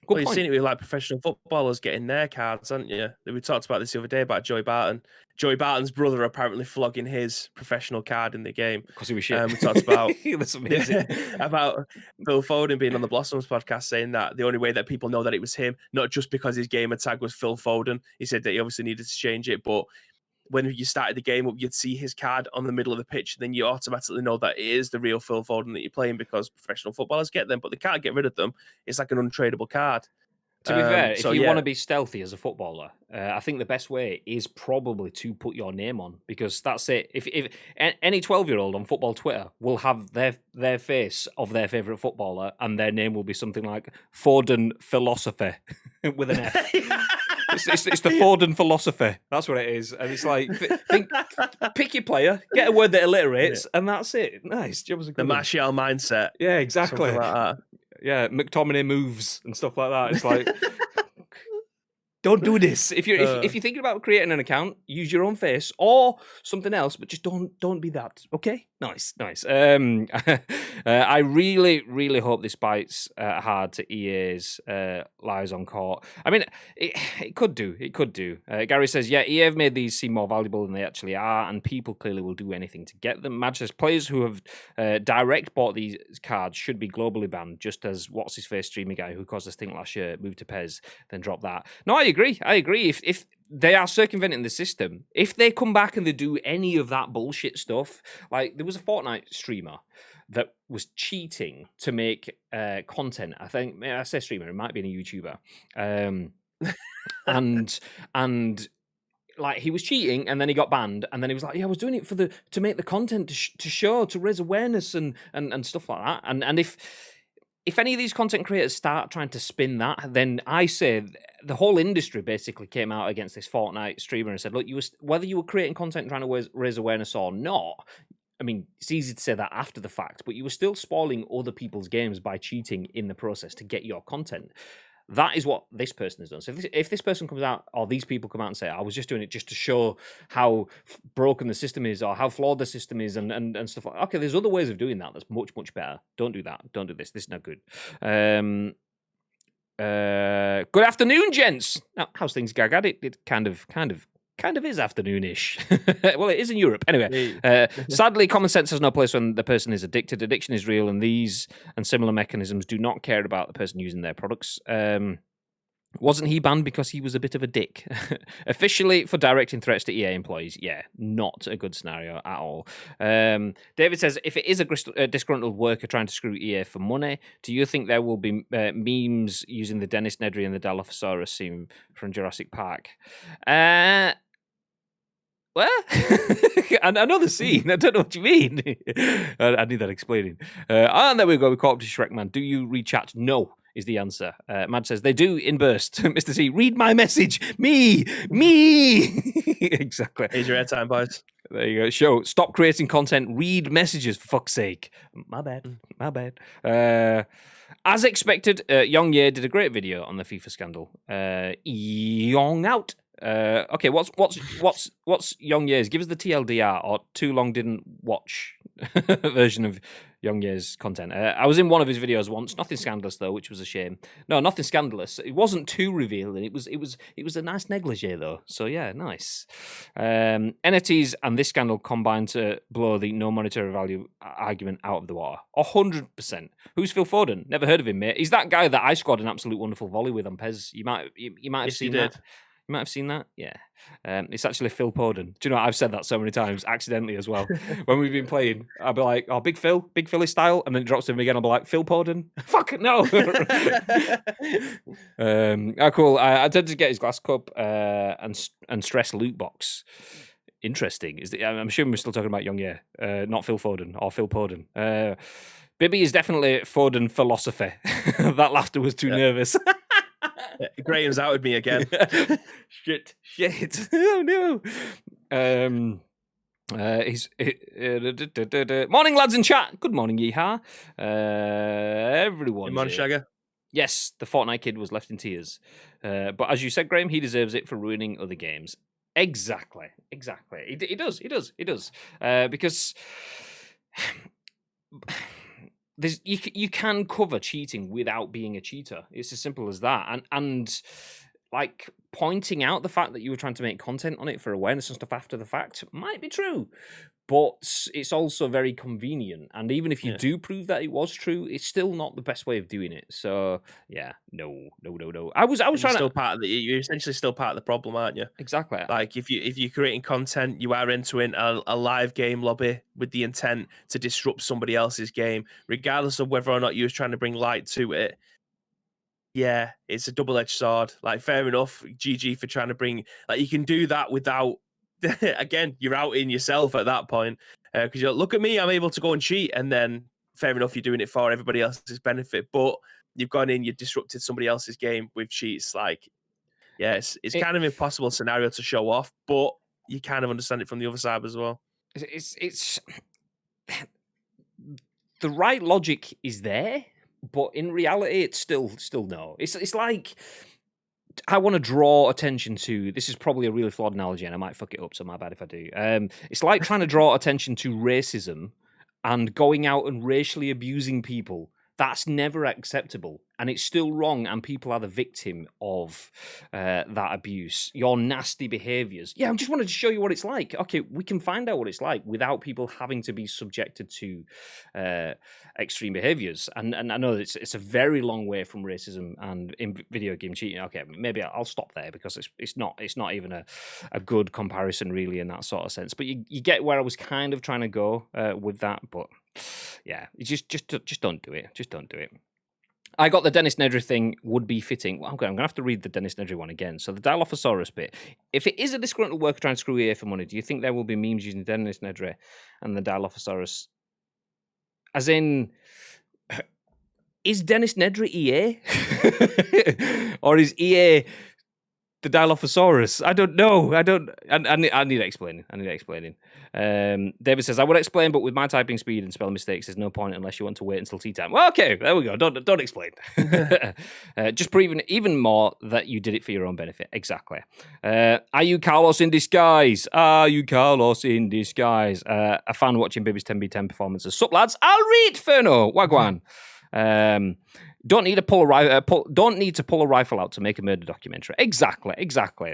Well, you've seen it with like professional footballers getting their cards, haven't you? We talked about this the other day about Joey Barton. Joey Barton's brother apparently flogging his professional card in the game because he was shit. We talked about that's amazing. About Phil Foden being on the Blossoms podcast, saying that the only way that people know that it was him, not just because his gamer tag was Phil Foden. He said that he obviously needed to change it, but when you started the game up, you'd see his card on the middle of the pitch, and then you automatically know that it is the real Phil Foden that you're playing, because professional footballers get them, but they can't get rid of them. It's like an untradeable card. To be fair, if you want to be stealthy as a footballer, I think the best way is probably to put your name on, because that's it. If any 12-year-old on football Twitter will have their face of their favourite footballer, and their name will be something like Foden Philosophy with an F. It's the Foden Philosophy. That's what it is. And it's like, pick your player, get a word that alliterates, and that's it. Nice. The Martial mindset. Yeah, exactly. Something like that. Yeah, McTominay moves and stuff like that. It's like, don't do this. If you're thinking about creating an account, use your own face or something else, but just don't be that. Okay, nice. I really hope this bites hard to EA's lies on court. I mean, it could do. Gary says, yeah, EA have made these seem more valuable than they actually are, and people clearly will do anything to get them. Madge says, players who have direct bought these cards should be globally banned, just as what's his face streaming guy who caused us think last year moved to PES, then dropped that. No, I agree. If they are circumventing the system, if they come back and they do any of that bullshit stuff, like there was a Fortnite streamer that was cheating to make content. I think I say streamer, it might be a YouTuber, and like he was cheating, and then he got banned, and then he was like, "Yeah, I was doing it for to make the content to show, to raise awareness and stuff like that." And if any of these content creators start trying to spin that, then I say the whole industry basically came out against this Fortnite streamer and said, "Look, whether you were creating content trying to raise awareness or not." I mean, it's easy to say that after the fact, but you were still spoiling other people's games by cheating in the process to get your content. That is what this person has done. So if this person comes out, or these people come out and say, "I was just doing it just to show how broken the system is, or how flawed the system is," and stuff like that. Okay, there's other ways of doing that that's much, much better. Don't do that. Don't do this. This is not good. Good afternoon, gents. Now, how's things, Gagad? It kind of is afternoonish. Well, it is in Europe. Anyway, sadly, common sense has no place when the person is addicted. Addiction is real, and these and similar mechanisms do not care about the person using their products. Wasn't he banned because he was a bit of a dick? Officially for directing threats to EA employees. Yeah, not a good scenario at all. David says, if it is a disgruntled worker trying to screw EA for money, do you think there will be memes using the Dennis Nedry and the Dilophosaurus scene from Jurassic Park? Well, another scene. I don't know what you mean. I need that explaining. And there we go. We caught up to Shrek Man. Do you read chat? No, is the answer. Mad says they do in burst. Mr. C, read my message. Me. Exactly. Here's your airtime, boys. There you go. Show. Stop creating content. Read messages, for fuck's sake. My bad. As expected, Young Ye did a great video on the FIFA scandal. Young out. Okay, what's Young Ye's? Give us the TLDR or too long didn't watch version of Young Ye's content. I was in one of his videos once. Nothing scandalous though, which was a shame. No, nothing scandalous. It wasn't too revealing. It was a nice negligee though. So yeah, nice. NFTs and this scandal combined to blow the no monetary value argument out of the water. 100%. Who's Phil Foden? Never heard of him, mate. He's that guy that I scored an absolute wonderful volley with on Pez. You might have seen that. You might have seen that, yeah. It's actually Phil Foden. Do you know what? I've said that so many times, accidentally as well. When we've been playing, I'll be like, "Oh, Big Philly style," and then it drops to him again. I'll be like, "Phil Foden." Fuck it, no. Cool. I tend to get his glass cup and stress loot box. Interesting. I'm assuming we're still talking about Young Ye, not Phil Foden or Phil Foden. Bibby is definitely Foden philosophy. That laughter was too nervous. Graham's out with me again. Shit. Oh no. Morning, lads in chat. Good morning, yeehaw. Everyone. Good morning, Shagger. Yes, the Fortnite kid was left in tears. But as you said, Graham, he deserves it for ruining other games. Exactly. He does. Because you can cover cheating without being a cheater. It's as simple as that. And like pointing out the fact that you were trying to make content on it for awareness and stuff after the fact might be true, but it's also very convenient. And even if you do prove that it was true, it's still not the best way of doing it. So yeah, no. I was trying to. You're essentially still part of the problem, aren't you? Exactly. Like if you're creating content, you are entering a live game lobby with the intent to disrupt somebody else's game, regardless of whether or not you was trying to bring light to it. Yeah, it's a double-edged sword. Like, fair enough, GG for trying to bring. Like, you can do that without. Again, you're outing yourself at that point because you're look at me, I'm able to go and cheat, and then fair enough, you're doing it for everybody else's benefit. But you've gone in, you disrupted somebody else's game with cheats. Like, yeah, it's kind of an impossible scenario to show off, but you kind of understand it from the other side as well. It's the right logic is there. But in reality, it's still no. It's like I want to draw attention to. This is probably a really flawed analogy, and I might fuck it up. So my bad if I do. It's like trying to draw attention to racism and going out and racially abusing people. That's never acceptable, and it's still wrong, and people are the victim of that abuse. Your nasty behaviours. Yeah, I just wanted to show you what it's like. Okay, we can find out what it's like without people having to be subjected to extreme behaviours. And I know it's a very long way from racism and in video game cheating. Okay, maybe I'll stop there because it's not even a good comparison really in that sort of sense. But you get where I was kind of trying to go with that, but. yeah, just don't do it. Just don't do it. I got the Dennis Nedry thing would be fitting. Well, I'm going to have to read the Dennis Nedry one again. So the Dilophosaurus bit. If it is a disgruntled worker trying to screw EA for money, do you think there will be memes using Dennis Nedry and the Dilophosaurus? As in, is Dennis Nedry EA? Or is EA the Dilophosaurus? I don't know. I need explaining. David says, I would explain, but with my typing speed and spelling mistakes, there's no point unless you want to wait until tea time. Well, okay, there we go. Don't explain. Just proving even more that you did it for your own benefit. Exactly. Are you Carlos in disguise? Are you Carlos in disguise? A fan watching Bibby's 10v10 performances. Sup, lads? I'll read, Ferno. Wagwan. Don't need to pull a rifle out to make a murder documentary. Exactly.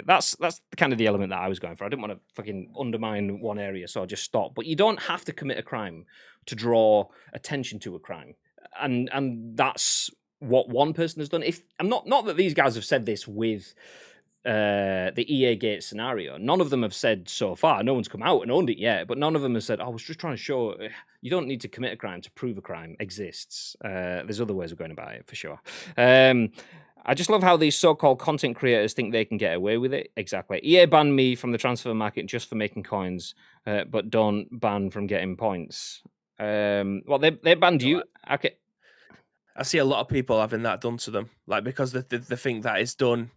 That's kind of the element that I was going for. I didn't want to fucking undermine one area, so I just stopped. But you don't have to commit a crime to draw attention to a crime, and that's what one person has done. If I'm not that these guys have said this with the EA Gate scenario. None of them have said so far. No one's come out and owned it yet, but none of them have said, I was just trying to show you don't need to commit a crime to prove a crime exists. There's other ways of going about it, for sure. I just love how these so-called content creators think they can get away with it. Exactly. EA banned me from the transfer market just for making coins, but don't ban from getting points. Well, they banned you. Okay. I see a lot of people having that done to them, like because they think that is done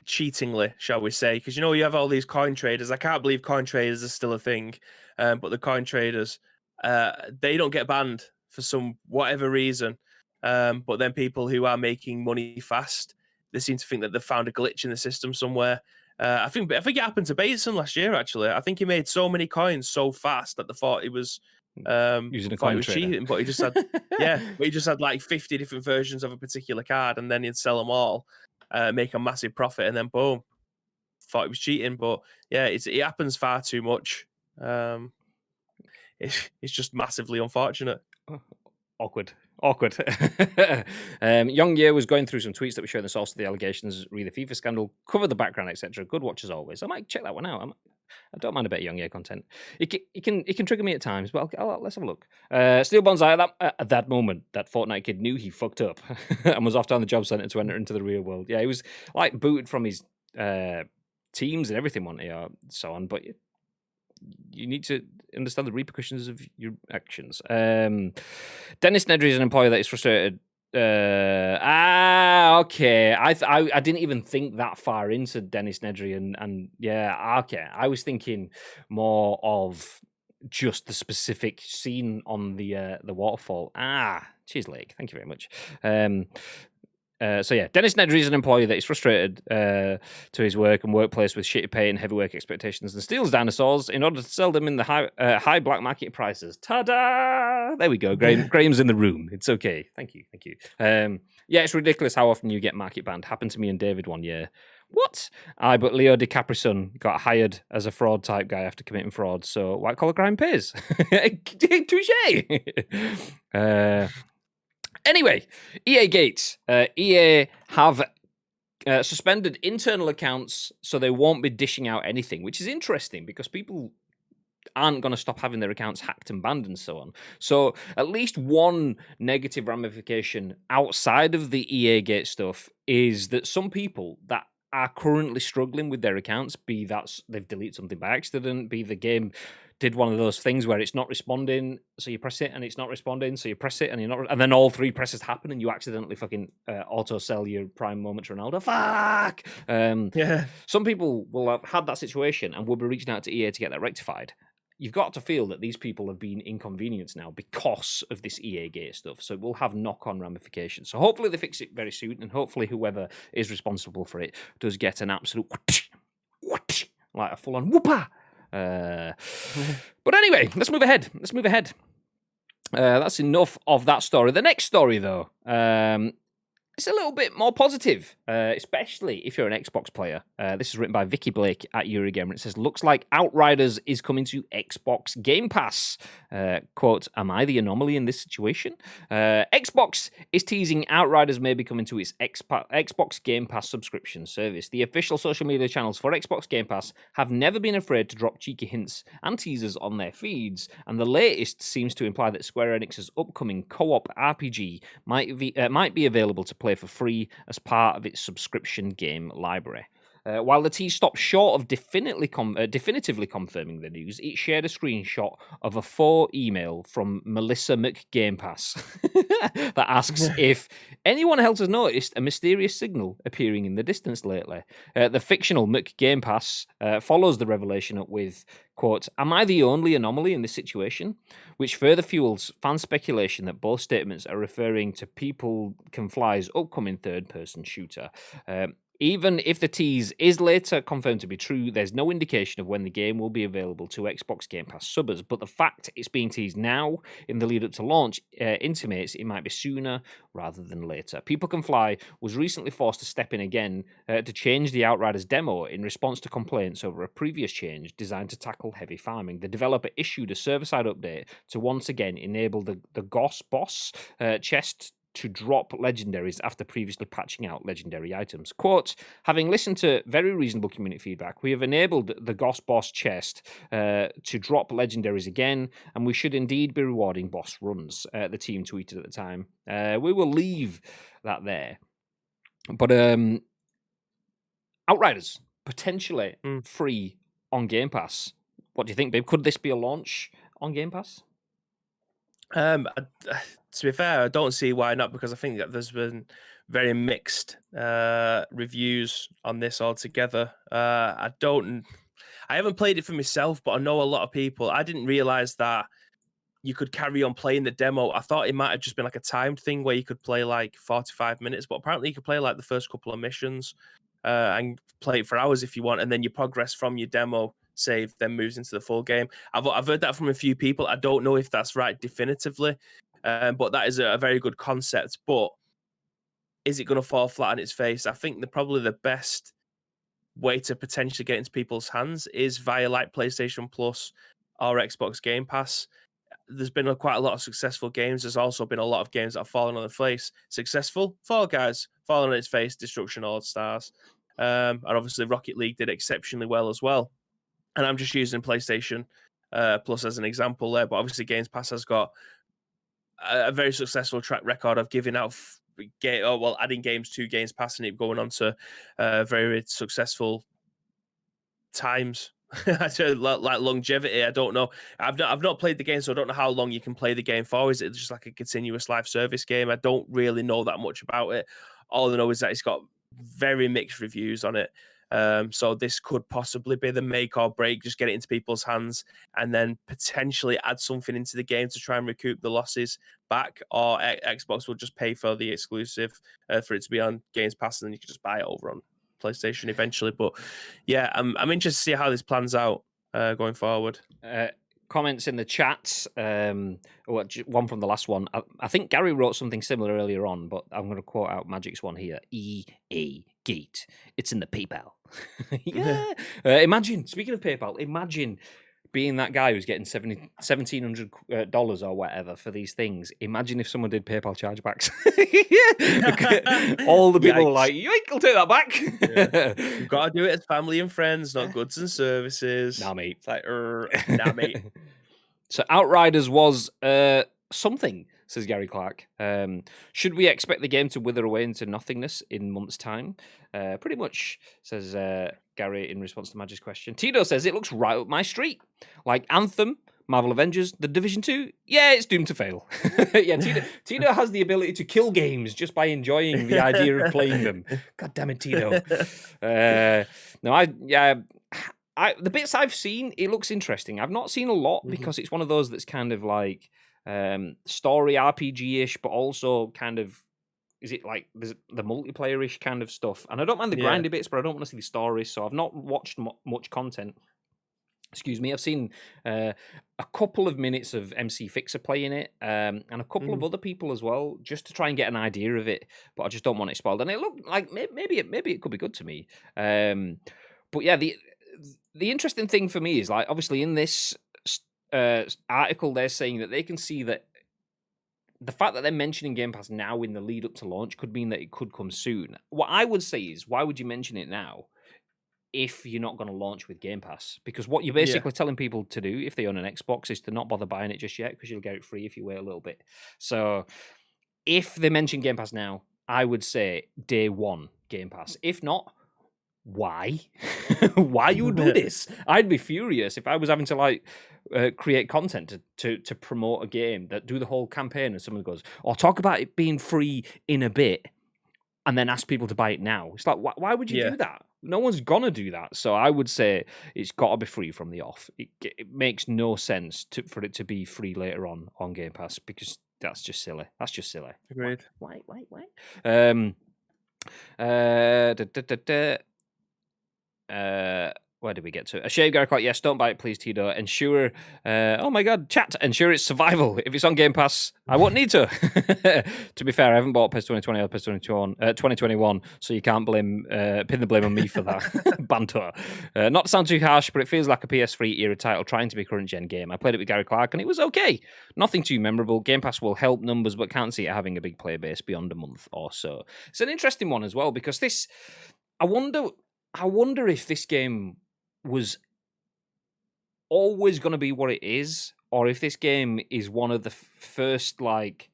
cheatingly, shall we say? Because you have all these coin traders. I can't believe coin traders are still a thing, but the coin traders, they don't get banned for some whatever reason. But then people who are making money fast, they seem to think that they've found a glitch in the system somewhere. I think it happened to Bateson last year. Actually, I think he made so many coins so fast that they thought he was using a coin trader. cheating, but he just had but he just had like 50 different versions of a particular card, and then he'd sell them all. Make a massive profit, and then boom, thought it was cheating. But yeah, it happens far too much. It's just massively unfortunate. Awkward. Young Ye was going through some tweets that were showing the source of the allegations, read the FIFA scandal, cover the background, etc. Good watch as always. I might check that one out. I don't mind a bit of Young Ye content. It can trigger me at times, but let's have a look. Steel Bonsai, at that moment, that Fortnite kid knew he fucked up and was off down the job centre to enter into the real world. Yeah, he was like booted from his teams and everything, so on. But you need to understand the repercussions of your actions. Dennis Nedry is an employer that is frustrated. Okay. I didn't even think that far into Dennis Nedry, and yeah, okay. I was thinking more of just the specific scene on the waterfall. Cheers, Lake. Thank you very much. So yeah, Dennis Nedry is an employee that is frustrated to his work and workplace with shitty pay and heavy work expectations, and steals dinosaurs in order to sell them in the high black market prices. Ta-da! There we go. Graham's in the room. It's okay. Thank you. Yeah, it's ridiculous how often you get market banned. Happened to me and David one year. What? But Leo DiCaprison got hired as a fraud type guy after committing fraud, so white collar crime pays. Touche. Anyway, EA Gate. EA have suspended internal accounts so they won't be dishing out anything, which is interesting because people aren't going to stop having their accounts hacked and banned and so on. So at least one negative ramification outside of the EA Gate stuff is that some people that are currently struggling with their accounts, be that they've deleted something by accident, be the game did one of those things where it's not responding, so you press it and it's not responding, so you press it and you're not, and then all three presses happen and you accidentally fucking auto sell your prime moment to Ronaldo. Fuck. Yeah. Some people will have had that situation and will be reaching out to EA to get that rectified. You've got to feel that these people have been inconvenienced now because of this EA Gate stuff, so it will have knock-on ramifications. So hopefully they fix it very soon, and hopefully whoever is responsible for it does get an absolute like a full-on whoopah. But anyway, let's move ahead. That's enough of that story. The next story, though, It's a little bit more positive, especially if you're an Xbox player. This is written by Vikki Blake at Eurogamer. It says, looks like Outriders is coming to Xbox Game Pass. Quote, am I the anomaly in this situation? Xbox is teasing Outriders may be coming to its Xbox Game Pass subscription service. The official social media channels for Xbox Game Pass have never been afraid to drop cheeky hints and teasers on their feeds, and the latest seems to imply that Square Enix's upcoming co-op RPG might be available to play for free as part of its subscription game library. While the tease stopped short of definitively confirming the news, it shared a screenshot of a faux email from Melissa McGamepass that asks if anyone else has noticed a mysterious signal appearing in the distance lately. The fictional McGamepass follows the revelation up with, quote, am I the only anomaly in this situation? Which further fuels fan speculation that both statements are referring to People Can Fly's upcoming third-person shooter. Even if the tease is later confirmed to be true, there's no indication of when the game will be available to Xbox Game Pass subbers. But the fact it's being teased now in the lead up to launch intimates it might be sooner rather than later. People Can Fly was recently forced to step in again to change the Outriders demo in response to complaints over a previous change designed to tackle heavy farming. The developer issued a server-side update to once again enable the Goss Boss chest to drop legendaries after previously patching out legendary items. Quote, having listened to very reasonable community feedback, we have enabled the Goss Boss chest to drop legendaries again, and we should indeed be rewarding boss runs, the team tweeted at the time. We will leave that there. But Outriders, potentially free on Game Pass. What do you think, babe? Could this be a launch on Game Pass? To be fair, I don't see why not, because I think that there's been very mixed reviews on this altogether. I haven't played it for myself, but I know a lot of people. I didn't realize that you could carry on playing the demo. I thought it might have just been like a timed thing where you could play like 45 minutes, but apparently you could play like the first couple of missions and play it for hours if you want, and then you progress from your demo save, then moves into the full game. I've heard that from a few people. I don't know if that's right definitively, but that is a very good concept. But is it going to fall flat on its face? I think probably the best way to potentially get into people's hands is via like PlayStation Plus or Xbox Game Pass. There's been quite a lot of successful games. There's also been a lot of games that have fallen on the face. Successful, Fall Guys, fallen on its face, Destruction All Stars. And obviously Rocket League did exceptionally well as well. And I'm just using PlayStation Plus as an example there. But obviously Games Pass has got a very successful track record of giving out adding games to Games Pass and it going on to very successful times. Like longevity. I don't know. I've not played the game, so I don't know how long you can play the game for. Is it just like a continuous live service game? I don't really know that much about it. All I know is that it's got very mixed reviews on it. So this could possibly be the make or break. Just get it into people's hands and then potentially add something into the game to try and recoup the losses back, or Xbox will just pay for the exclusive for it to be on Games Pass, and then you can just buy it over on PlayStation eventually. But yeah, I'm interested to see how this plans out going forward. Comments in the chat. One from the last one. I think Gary wrote something similar earlier on, but I'm going to quote out Magic's one here. EAGATE. It's in the PayPal. Yeah. Imagine, speaking of PayPal, imagine being that guy who's getting $1,700 or whatever for these things. Imagine if someone did PayPal chargebacks. All the people are like, yoink, I'll take that back. Yeah. You've got to do it as family and friends, not goods and services. Nah, mate. It's like, nah, mate. So Outriders was something, says Gary Clark. Should we expect the game to wither away into nothingness in months' time? Pretty much, says Gary in response to Magic's question. Tito says it looks right up my street. Like Anthem, Marvel Avengers, The Division 2. Yeah, it's doomed to fail. Yeah, Tito has the ability to kill games just by enjoying the idea of playing them. God damn it, Tito. The bits I've seen, it looks interesting. I've not seen a lot because it's one of those that's kind of like story RPG-ish, but also kind of, is it like the multiplayer-ish kind of stuff? And I don't mind the grindy bits, but I don't want to see the stories, so I've not watched much content. Excuse me. I've seen a couple of minutes of MC Fixer playing it, and a couple of other people as well, just to try and get an idea of it. But I just don't want it spoiled. And it looked like maybe it could be good to me. But yeah, the interesting thing for me is, like, obviously in this article, they're saying that they can see that the fact that they're mentioning Game Pass now in the lead up to launch could mean that it could come soon. What I would say is, why would you mention it now if you're not going to launch with Game Pass? Because what you're basically telling people to do if they own an Xbox is to not bother buying it just yet, because you'll get it free if you wait a little bit. So if they mention Game Pass now, I would say day one Game Pass. If not, why? Why you would do this? I'd be furious if I was having to, like, create content to promote a game, that do the whole campaign, and someone goes, "Oh, talk about it being free in a bit," and then ask people to buy it now. It's like, why would you do that? No one's gonna do that. So I would say it's got to be free from the off. It makes no sense for it to be free later on Game Pass, because that's just silly. That's just silly. Agreed. Why? Where did we get to? A shave, Gary Clark. Yes, don't buy it, please, Tito. Ensure. Oh my God, chat. Ensure it's survival. If it's on Game Pass, I won't need to. To be fair, I haven't bought PES 2020 or PES 2021, so you can't pin the blame on me for that banter. Not to sound too harsh, but it feels like a PS3 era title trying to be a current gen game. I played it with Gary Clark, and it was okay. Nothing too memorable. Game Pass will help numbers, but can't see it having a big player base beyond a month or so. It's an interesting one as well, because this. I wonder if this game was always going to be what it is, or if this game is one of the first, like,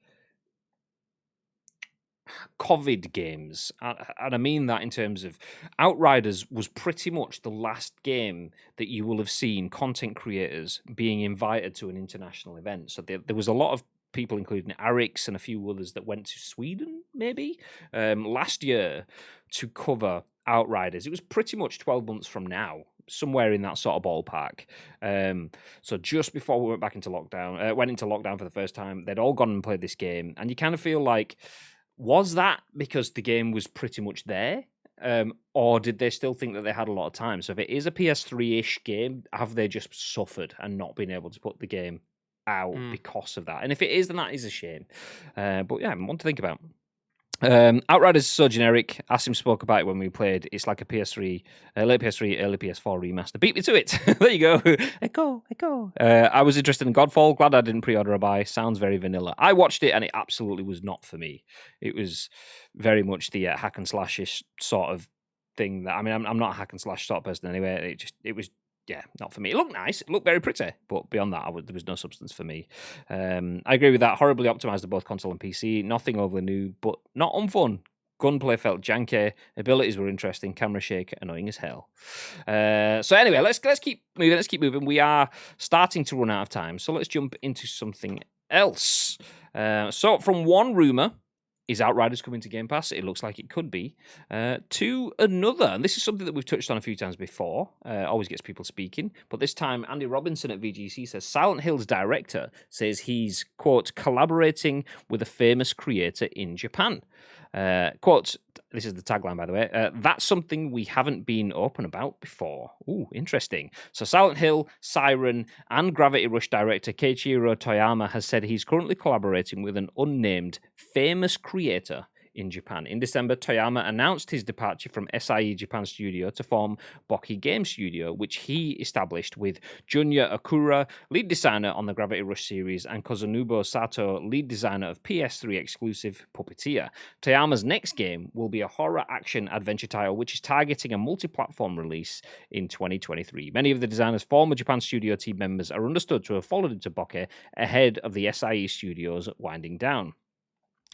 COVID games. And I mean that in terms of Outriders was pretty much the last game that you will have seen content creators being invited to an international event. So there was a lot of people, including Arix and a few others, that went to Sweden, maybe, last year to cover Outriders. It was pretty much 12 months from now, somewhere in that sort of ballpark. So just before we went into lockdown for the first time, they'd all gone and played this game, and you kind of feel like, was that because the game was pretty much there? Or did they still think that they had a lot of time? So if it is a PS3-ish game, have they just suffered and not been able to put the game out because of that? And if it is, then that is a shame. But yeah, one to think about. Outriders is so generic. Asim spoke about it when we played. It's like a PS3, late PS3, early PS4 remaster. Beat me to it. There you go. Echo. I was interested in Godfall. Glad I didn't pre-order or buy. Sounds very vanilla. I watched it, and it absolutely was not for me. It was very much the hack and slash-ish sort of thing. That, I mean, I'm not a hack and slash sort of person anyway. It was. Yeah, not for me. It looked nice. It looked very pretty. But beyond that, there was no substance for me. I agree with that. Horribly optimized to both console and PC. Nothing overly new, but not unfun. Gunplay felt janky. Abilities were interesting. Camera shake, annoying as hell. So anyway, let's keep moving. Let's keep moving. We are starting to run out of time. So let's jump into something else. So from one rumor, is Outriders coming to Game Pass? It looks like it could be. To another, and this is something that we've touched on a few times before, always gets people speaking, but this time Andy Robinson at VGC says Silent Hill's director says he's, quote, collaborating with a famous creator in Japan. Quote, this is the tagline, by the way, that's something we haven't been open about before. Ooh, interesting. So Silent Hill, Siren, and Gravity Rush director Keiichiro Toyama has said he's currently collaborating with an unnamed famous creator in Japan. In December, Toyama announced his departure from SIE Japan Studio to form Boki Game Studio, which he established with Junya Okura, lead designer on the Gravity Rush series, and Kazunobu Sato, lead designer of PS3 exclusive Puppeteer. Toyama's next game will be a horror action adventure title, which is targeting a multi-platform release in 2023. Many of the designer's former Japan Studio team members are understood to have followed into Boki ahead of the SIE Studios winding down.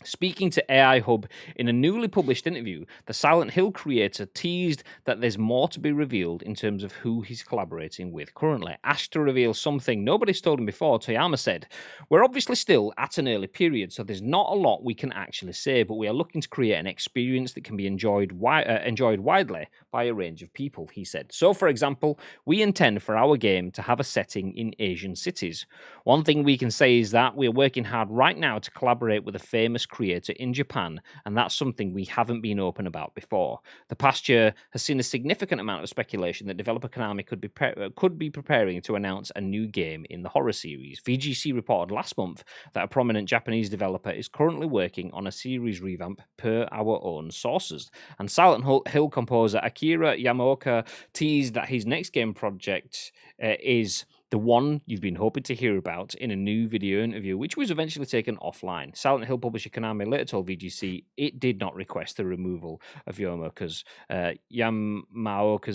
Speaking to AI Hub in a newly published interview, the Silent Hill creator teased that there's more to be revealed in terms of who he's collaborating with currently. Asked to reveal something nobody's told him before, Toyama said, "We're obviously still at an early period, so there's not a lot we can actually say, but we are looking to create an experience that can be enjoyed widely by a range of people," he said. "So, for example, we intend for our game to have a setting in Asian cities. One thing we can say is that we're working hard right now to collaborate with a famous creator in Japan, and that's something we haven't been open about before. The past year has seen a significant amount of speculation that developer Konami could be preparing to announce a new game in the horror series. VGC reported last month that a prominent Japanese developer is currently working on a series revamp per our own sources, and Silent Hill composer Akira Yamaoka teased that his next game project is the one you've been hoping to hear about in a new video interview, which was eventually taken offline. Silent Hill publisher Konami later told VGC it did not request the removal of Yamaoka's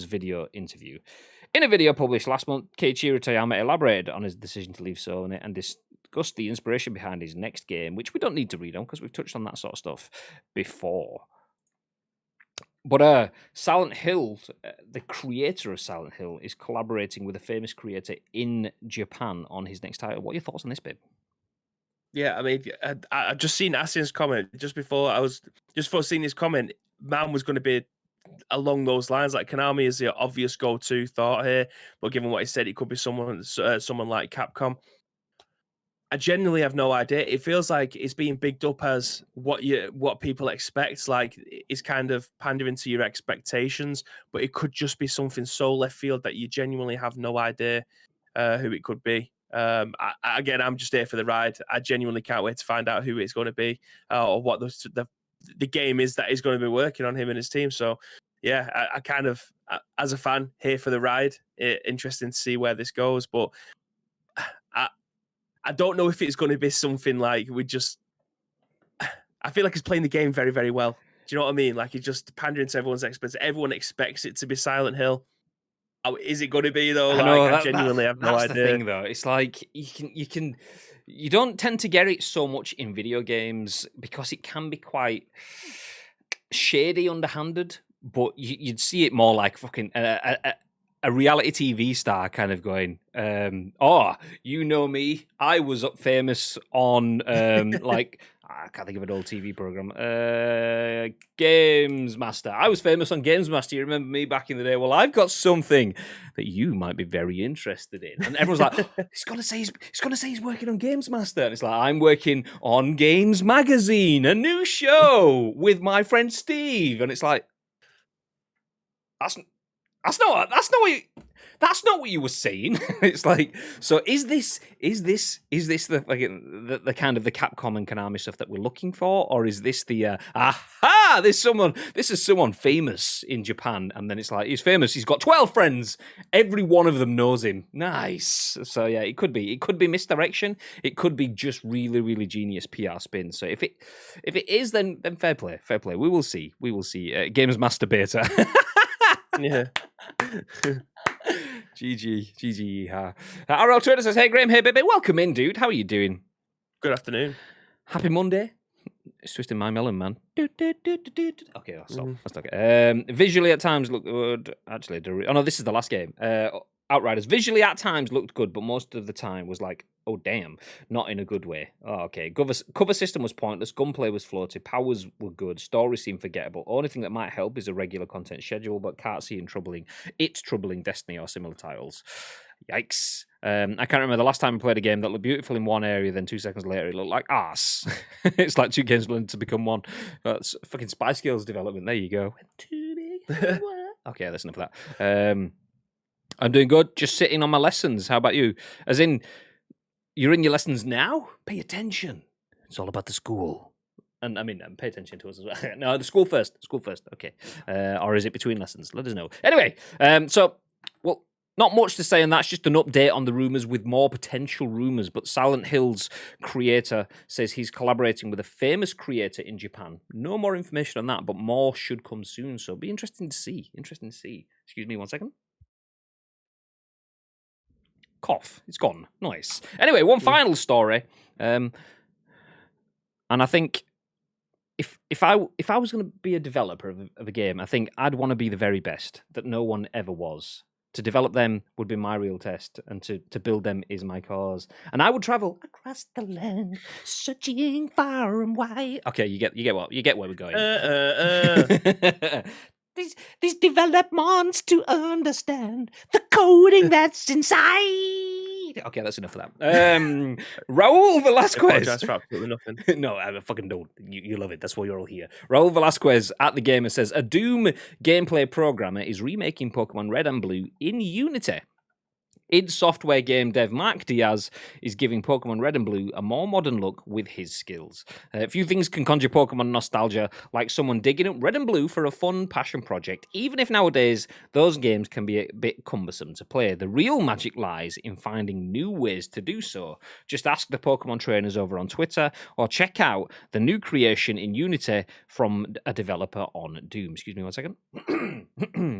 video interview. In a video published last month, Keiichiro Toyama elaborated on his decision to leave Sony and discussed the inspiration behind his next game, which we don't need to read on because we've touched on that sort of stuff before. But Silent Hill, the creator of Silent Hill, is collaborating with a famous creator in Japan on his next title. What are your thoughts on this, babe? Yeah, I mean, I just seen Asin's comment just before seeing his comment. Man was going to be along those lines. Like Konami is the obvious go-to thought here, but given what he said, it could be someone like Capcom. I genuinely have no idea. It feels like it's being bigged up as what people expect, like it's kind of pandering to your expectations, but it could just be something so left field that you genuinely have no idea who it could be. Again, I'm just here for the ride. I genuinely can't wait to find out who it's going to be or what the game is that is going to be working on him and his team. So, yeah, I kind of, as a fan, here for the ride. Interesting to see where this goes, but I don't know if it's going to be something like I feel like he's playing the game very, very well. Do you know what I mean? Like he's just pandering to everyone's expectations. Everyone expects it to be Silent Hill. Oh, is it going to be though? I genuinely have no idea. That's the thing, though. It's like you don't tend to get it so much in video games because it can be quite shady, underhanded. But you'd see it more like fucking a reality TV star kind of going, oh, you know me. I was famous on like I can't think of an old TV program. Games Master. I was famous on Games Master. You remember me back in the day? Well, I've got something that you might be very interested in. And everyone's like, he's gonna say he's working on Games Master. And it's like, I'm working on Games Magazine, a new show with my friend Steve. And it's like, that's not what you were saying. It's like, so is this the kind of the Capcom and Konami stuff that we're looking for, or is this the this is someone famous in Japan, and then it's like he's famous, he's got 12 friends, every one of them knows him. Nice. So yeah, it could be misdirection. It could be just really, really genius PR spin. So if it is, then fair play. We will see. Games Master Beta. Yeah. GG. RAUL Twitter says, hey, Graham, hey, baby. Welcome in, dude. How are you doing? Good afternoon. Happy Monday. It's twisting my melon, man. Okay, I'll stop. Let's talk. Visually at times look good. Actually, no, this is the last game. Outriders. Visually at times looked good, but most of the time was like, oh, damn, not in a good way. Oh, okay. Cover system was pointless. Gunplay was floaty. Powers were good. Story seemed forgettable. Only thing that might help is a regular content schedule, but can't see it's troubling Destiny or similar titles. Yikes. I can't remember the last time I played a game that looked beautiful in one area, then 2 seconds later it looked like arse. It's like two games blended to become one. That's fucking Spy Skills development. There you go. Okay, that's enough of that. I'm doing good. Just sitting on my lessons. How about you? As in, you're in your lessons now? Pay attention. It's all about the school. And I mean, pay attention to us as well. No, the school first. Okay. Or is it between lessons? Let us know. Anyway, not much to say on that. It's just an update on the rumours with more potential rumours. But Silent Hill's creator says he's collaborating with a famous creator in Japan. No more information on that, but more should come soon. So it'll be interesting to see. Excuse me 1 second. Cough. It's gone. Nice. Anyway, one final story. And I think if I was going to be a developer of a game, I think I'd want to be the very best that no one ever was. To develop them would be my real test, and to build them is my cause. And I would travel across the land, searching far and wide. Okay, you get where we're going. These developments to understand the coding that's inside. Indeed. Okay, that's enough of that. Raul I Velasquez. apologise for absolutely nothing. No, I fucking don't. You love it. That's why you're all here. Raul Velasquez at the Gamer says, a Doom gameplay programmer is remaking Pokemon Red and Blue in Unity. id Software game dev Mark Diaz is giving Pokemon Red and Blue a more modern look with his skills. A few things can conjure Pokemon nostalgia, like someone digging up Red and Blue for a fun passion project, even if nowadays those games can be a bit cumbersome to play. The real magic lies in finding new ways to do so. Just ask the Pokemon trainers over on Twitter, or check out the new creation in Unity from a developer on Doom. Excuse me 1 second.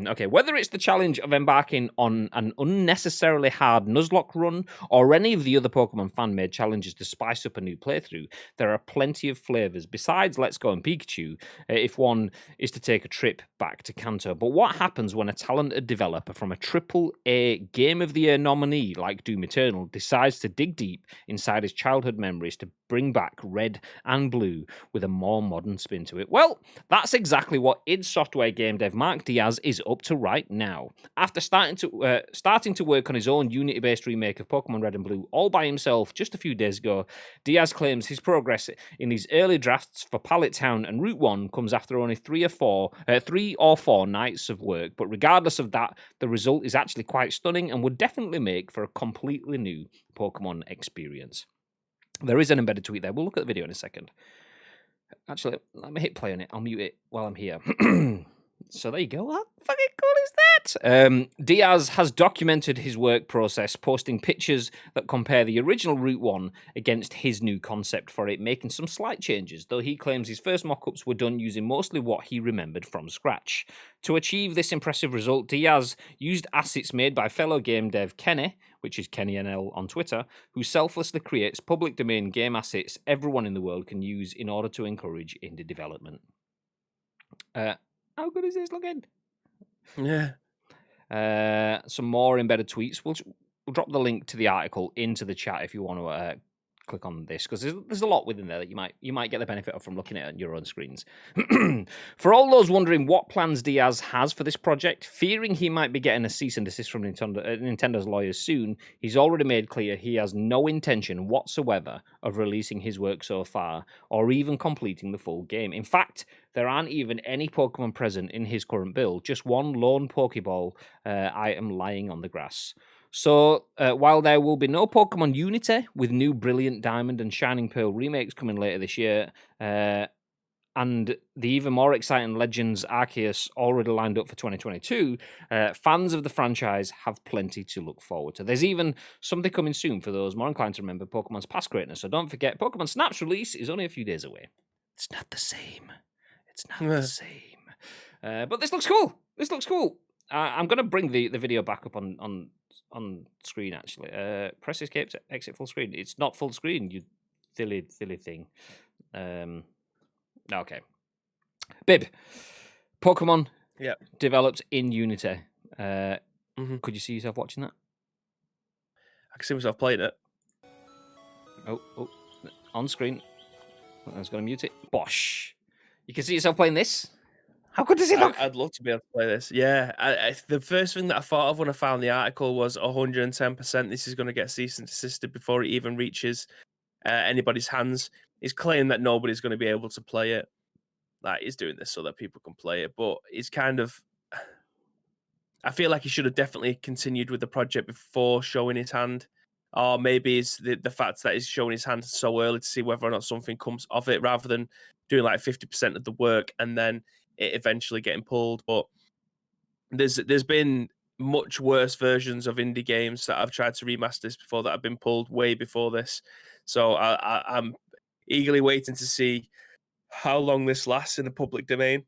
Okay, whether it's the challenge of embarking on an unnecessarily hard Nuzlocke run, or any of the other Pokemon fan-made challenges to spice up a new playthrough, there are plenty of flavours besides Let's Go and Pikachu, if one is to take a trip back to Kanto. But what happens when a talented developer from a AAA Game of the Year nominee like Doom Eternal decides to dig deep inside his childhood memories to bring back Red and Blue with a more modern spin to it? Well, that's exactly what id Software game dev Mark Diaz is up to right now. After starting to work on his own Unity-based remake of Pokemon Red and Blue all by himself just a few days ago, Diaz claims his progress in these early drafts for Pallet Town and Route 1 comes after only 3 or 4 nights of work. But regardless of that, the result is actually quite stunning and would definitely make for a completely new Pokemon experience. There is an embedded tweet there. We'll look at the video in a second. Actually, let me hit play on it. I'll mute it while I'm here. So there you go. How fucking cool is that? Diaz has documented his work process, posting pictures that compare the original Route 1 against his new concept for it, making some slight changes, though he claims his first mock-ups were done using mostly what he remembered from scratch. To achieve this impressive result, Diaz used assets made by fellow game dev Kenny, which is KennyNL on Twitter, who selflessly creates public domain game assets everyone in the world can use in order to encourage indie development. How good is this looking? Yeah. Some more embedded tweets. We'll drop the link to the article into the chat if you want to click on this, because there's a lot within there that you might get the benefit of from looking at it on your own screens. For all those wondering what plans Diaz has for this project, fearing he might be getting a cease and desist from Nintendo's lawyers soon, he's already made clear he has no intention whatsoever of releasing his work so far, or even completing the full game. In fact, there aren't even any Pokemon present in his current build, just one lone Pokeball item lying on the grass. So, while there will be no Pokemon Unity, with new Brilliant Diamond and Shining Pearl remakes coming later this year, and the even more exciting Legends Arceus already lined up for 2022, fans of the franchise have plenty to look forward to. There's even something coming soon for those more inclined to remember Pokemon's past greatness, so don't forget, Pokemon Snap's release is only a few days away. It's not the same. It's not the same. But this looks cool. This looks cool. I'm going to bring the video back up on screen, actually. Press escape to exit full screen. It's not full screen, you silly thing. Okay. Bib, Pokemon developed in Unity. Could you see yourself watching that? I can see myself playing it. Oh, on screen. I was going to mute it. Bosh. You can see yourself playing this? How good does it look? I'd love to be able to play this. Yeah, the first thing that I thought of when I found the article was 110%. This is going to get cease and desisted before it even reaches anybody's hands. He's claiming that nobody's going to be able to play it. Like, he's doing this so that people can play it, but he's kind of. I feel like he should have definitely continued with the project before showing his hand. Or maybe it's the fact that he's showing his hand so early to see whether or not something comes of it, rather than doing like 50% of the work and then it eventually getting pulled. But there's been much worse versions of indie games that I've tried to remaster this before that have been pulled way before this. So I'm eagerly waiting to see how long this lasts in the public domain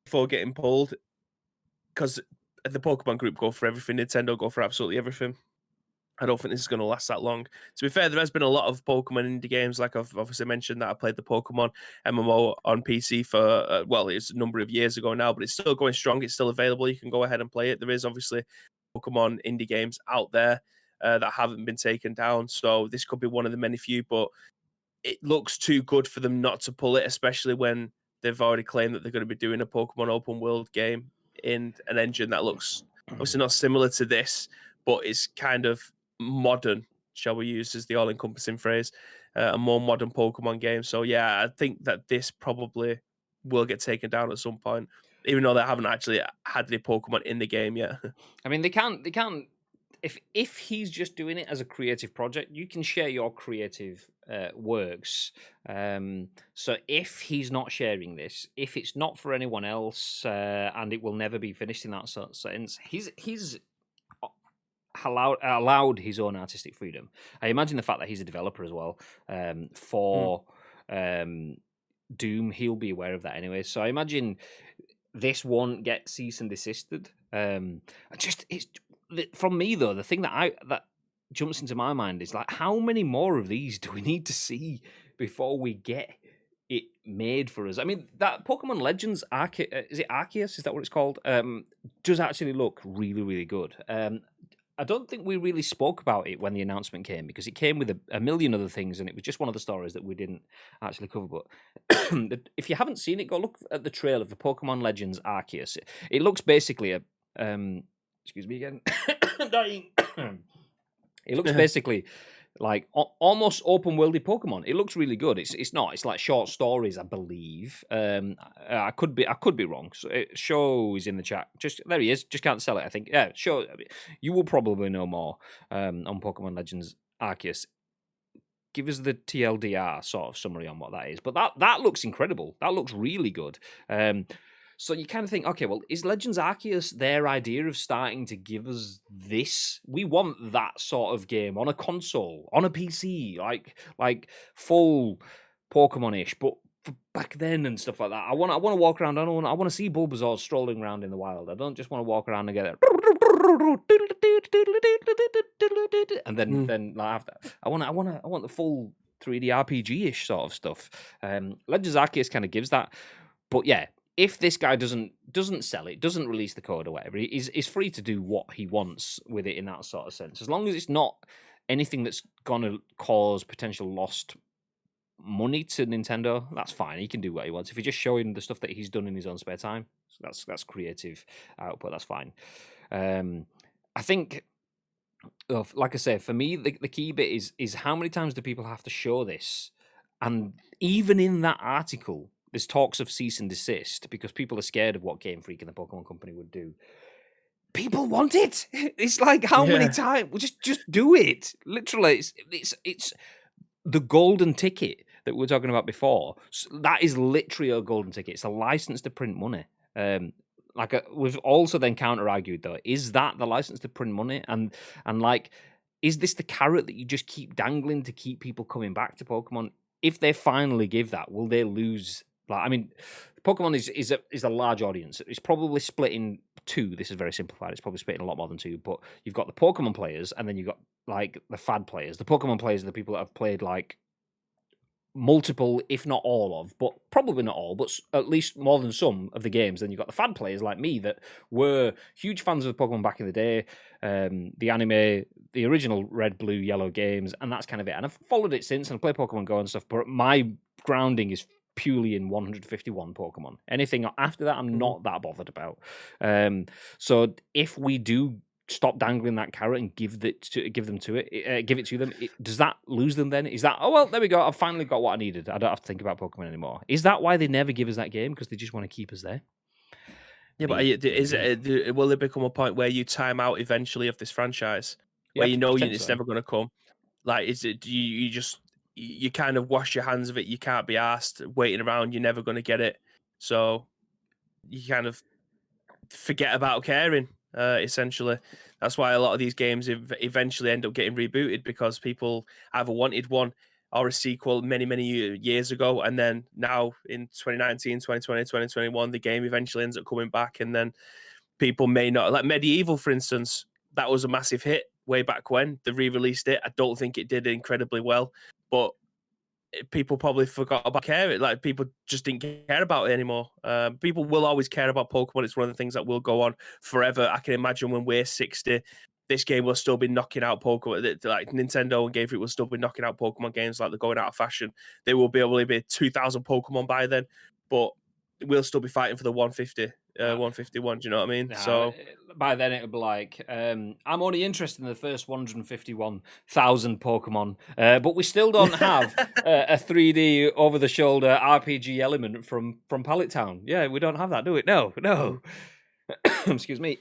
before getting pulled. Because the Pokemon Group go for everything, Nintendo go for absolutely everything. I don't think this is going to last that long. To be fair, there has been a lot of Pokemon indie games, like I've obviously mentioned that I played the Pokemon MMO on PC for, well, it's a number of years ago now, but it's still going strong. It's still available. You can go ahead and play it. There is obviously Pokemon indie games out there that haven't been taken down. So this could be one of the many few, but it looks too good for them not to pull it, especially when they've already claimed that they're going to be doing a Pokemon open world game in an engine that looks obviously not similar to this, but it's kind of modern shall we use as the all-encompassing phrase, a more modern Pokemon game. So yeah, I think that this probably will get taken down at some point, even though they haven't actually had any Pokemon in the game yet. I mean, they can't. If he's just doing it as a creative project, you can share your creative works. So if he's not sharing this, if it's not for anyone else, and it will never be finished in that sort of sense, he's allowed his own artistic freedom. I imagine the fact that he's a developer as well for Doom, he'll be aware of that anyway. So I imagine this won't get cease and desisted. It's from me though. The thing that jumps into my mind is like, how many more of these do we need to see before we get it made for us? I mean, that Pokemon Legends is it Arceus? Is that what it's called? Does actually look really, really good. I don't think we really spoke about it when the announcement came, because it came with a million other things, and it was just one of the stories that we didn't actually cover. But if you haven't seen it, go look at the trailer for Pokemon Legends Arceus. It looks basically excuse me again, dying. It looks basically like almost open worldy Pokemon. It looks really good. It's not. It's like short stories, I believe. I could be wrong. So Show is in the chat. Just there he is. Just can't sell it, I think. Yeah, Show. You will probably know more on Pokemon Legends Arceus. Give us the TLDR sort of summary on what that is. But that looks incredible. That looks really good. So you kind of think, okay, well, is Legends Arceus their idea of starting to give us this? We want that sort of game on a console, on a PC, like full Pokemon-ish, but back then and stuff like that. I want to walk around. I want to see Bulbasaur strolling around in the wild. I don't just want to walk around and get it. And then like after, I want the full 3D RPG-ish sort of stuff. Legends Arceus kind of gives that, but yeah. If this guy doesn't sell it, doesn't release the code or whatever, he's free to do what he wants with it in that sort of sense. As long as it's not anything that's going to cause potential lost money to Nintendo, that's fine. He can do what he wants. If he's just showing the stuff that he's done in his own spare time, that's creative output. That's fine. I think, like I say, for me, the key bit is how many times do people have to show this? And even in that article, there's talks of cease and desist because people are scared of what Game Freak and the Pokemon Company would do. People want it. It's like, how many times? Well, just do it. Literally, it's the golden ticket that we were talking about before. That is literally a golden ticket. It's a license to print money. We've also then counter-argued though, is that the license to print money? And like, is this the carrot that you just keep dangling to keep people coming back to Pokemon? If they finally give that, will they lose? Like, I mean, Pokemon is a large audience. It's probably split in two. This is very simplified. It's probably split in a lot more than two. But you've got the Pokemon players, and then you've got like the fad players. The Pokemon players are the people that have played like multiple, if not all of, but probably not all, but at least more than some of the games. Then you've got the fan players like me that were huge fans of Pokemon back in the day, the anime, the original red, blue, yellow games, and that's kind of it. And I've followed it since and played Pokemon Go and stuff, but my grounding is purely in 151 Pokemon. Anything after that, I'm not that bothered about. So if we do stop dangling that carrot and give it to them, does that lose them then? Is that, oh well, there we go, I've finally got what I needed, I don't have to think about Pokemon anymore? Is that why they never give us that game, because they just want to keep us there? Yeah, but will there become a point where you time out eventually of this franchise, where you know it's never going to come? Like, is it you kind of wash your hands of it, you can't be asked, waiting around, you're never going to get it, so you kind of forget about caring, essentially. That's why a lot of these games eventually end up getting rebooted, because people either wanted one or a sequel many years ago, and then now in 2019, 2020, 2021, the game eventually ends up coming back, and then people may not, like Medieval, for instance, that was a massive hit way back when they re-released it. I don't think it did incredibly well, but people probably forgot about caring. Like, people just didn't care about it anymore. People will always care about Pokemon. It's one of the things that will go on forever. I can imagine when we're 60, this game will still be knocking out Pokemon. Like, Nintendo and Game Freak will still be knocking out Pokemon games like they're going out of fashion. They will be able to be 2,000 Pokemon by then, but we'll still be fighting for the 150. 151. Do you know what I mean? Nah, So by then it'll be like, I'm only interested in the first 151,000 Pokemon, but we still don't have a 3D over-the-shoulder RPG element from Pallet Town. Yeah, we don't have that, do we? No. Excuse me.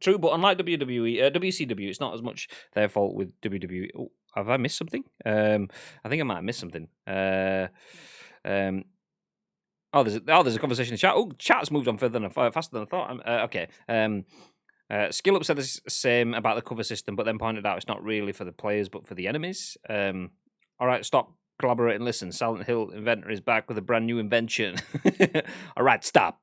True, but unlike WWE, WCW, it's not as much their fault with WWE. Oh, have I missed something? I think I might have missed something. There's a conversation in chat. Oh, chat's moved on faster than I thought. Okay. Skill Up said the same about the cover system, but then pointed out it's not really for the players, but for the enemies. All right, stop, collaborate and listen. Silent Hill inventor is back with a brand new invention. All right, stop,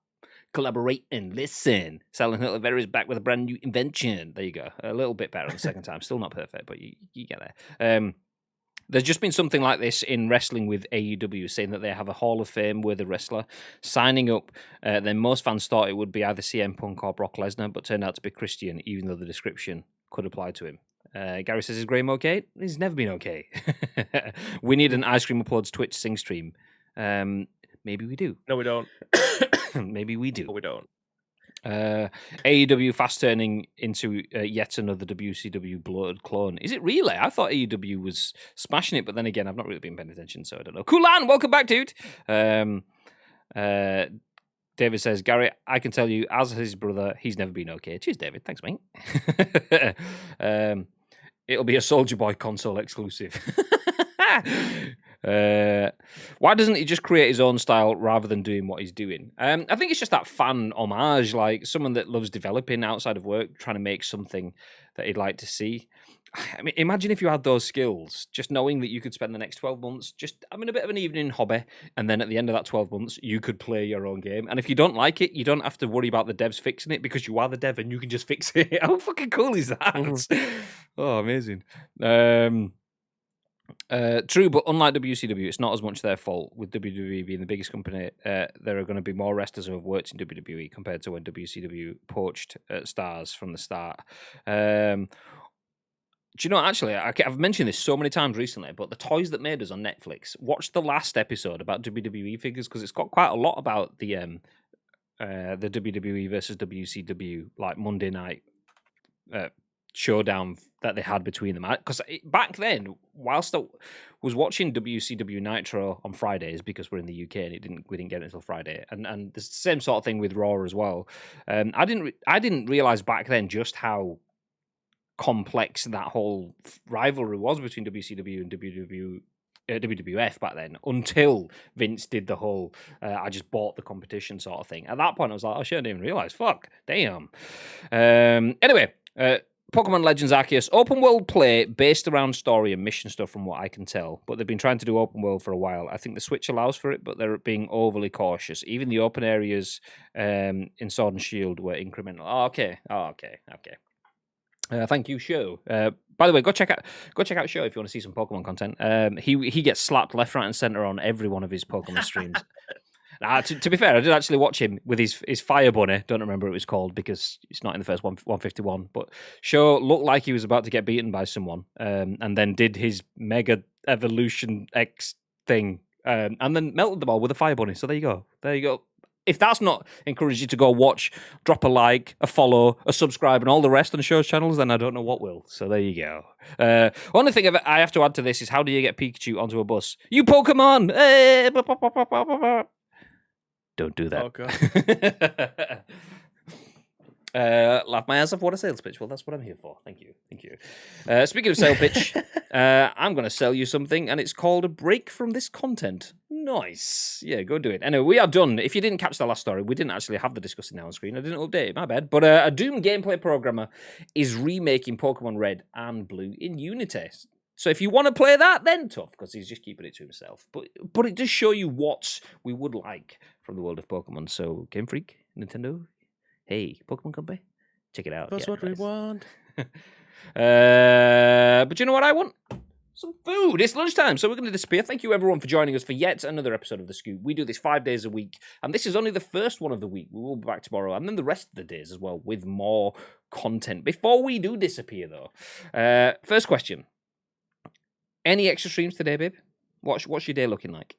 collaborate and listen. Silent Hill inventor is back with a brand new invention. There you go. A little bit better on the second time. Still not perfect, but you get there. There's just been something like this in wrestling with AEW, saying that they have a Hall of Fame worthy wrestler signing up. Then most fans thought it would be either CM Punk or Brock Lesnar, but turned out to be Christian, even though the description could apply to him. Gary says, is Graham okay? He's never been okay. We need an Ice Cream Uploads Twitch sing stream. Maybe we do. no, we don't. Maybe we do. No, we don't. AEW fast turning into yet another WCW bloated clone. Is it really? I thought AEW was smashing it, but then again, I've not really been paying attention, so I don't know. Kulan, welcome back, dude. David says, Gary, I can tell you, as his brother, he's never been okay. Cheers, David. Thanks, mate. It'll be a Soldier Boy console exclusive. Why doesn't he just create his own style rather than doing what he's doing? I think it's just that fan homage, like someone that loves developing outside of work, trying to make something that he'd like to see. I mean, imagine if you had those skills, just knowing that you could spend the next 12 months just having a bit of an evening hobby, and then at the end of that 12 months, you could play your own game. And if you don't like it, you don't have to worry about the devs fixing it because you are the dev and you can just fix it. How fucking cool is that? Oh, amazing. True, but unlike WCW, it's not as much their fault. With WWE being the biggest company, there are going to be more wrestlers who have worked in WWE compared to when WCW poached stars from the start. Do you know, actually, I've mentioned this so many times recently, but the Toys That Made Us on Netflix, watch the last episode about WWE figures because it's got quite a lot about the WWE versus WCW, like Monday night showdown that they had between them. Because back then, whilst I was watching WCW Nitro on Fridays, because we're in the UK and we didn't get it until Friday, and the same sort of thing with Raw as well. I didn't realize back then just how complex that whole rivalry was between WCW and WWF back then, until Vince did the whole I just bought the competition sort of thing. At that point, I was like, oh shit, I didn't even realize. Fuck, damn. Anyway, Pokemon Legends Arceus, open world play based around story and mission stuff from what I can tell, but they've been trying to do open world for a while. I think the Switch allows for it, but they're being overly cautious. Even the open areas in Sword and Shield were incremental. Oh, okay. Thank you, Show. By the way, go check out Show if you want to see some Pokemon content. He gets slapped left, right, and center on every one of his Pokemon streams. To be fair, I did actually watch him with his Fire Bunny. Don't remember what it was called because it's not in the first 151. But Show looked like he was about to get beaten by someone, and then did his Mega Evolution X thing, and then melted them all with a Fire Bunny. So there you go. If that's not encouraged you to go watch, drop a like, a follow, a subscribe, and all the rest on the show's channels, then I don't know what will. So there you go. Only thing I have to add to this is how do you get Pikachu onto a bus? You Pokemon! Don't do that. Oh, God. Laugh my ass off. What a sales pitch. Well, that's what I'm here for. Thank you. Speaking of sale pitch, I'm going to sell you something, and it's called a break from this content. Nice. Yeah, go do it. Anyway, we are done. If you didn't catch the last story, we didn't actually have the discussing now on screen. I didn't update it, my bad. But a Doom gameplay programmer is remaking Pokemon Red and Blue in Unity. So if you want to play that, then tough, because he's just keeping it to himself. But it does show you what we would like from the world of Pokemon. So Game Freak, Nintendo, hey, Pokemon Company, check it out. That's what we want. But you know what I want? Some food. It's lunchtime, so we're going to disappear. Thank you, everyone, for joining us for yet another episode of The Scoop. We do this 5 days a week, and this is only the first one of the week. We will be back tomorrow, and then the rest of the days as well, with more content. Before we do disappear, though, first question. Any extra streams today, babe? What's your day looking like?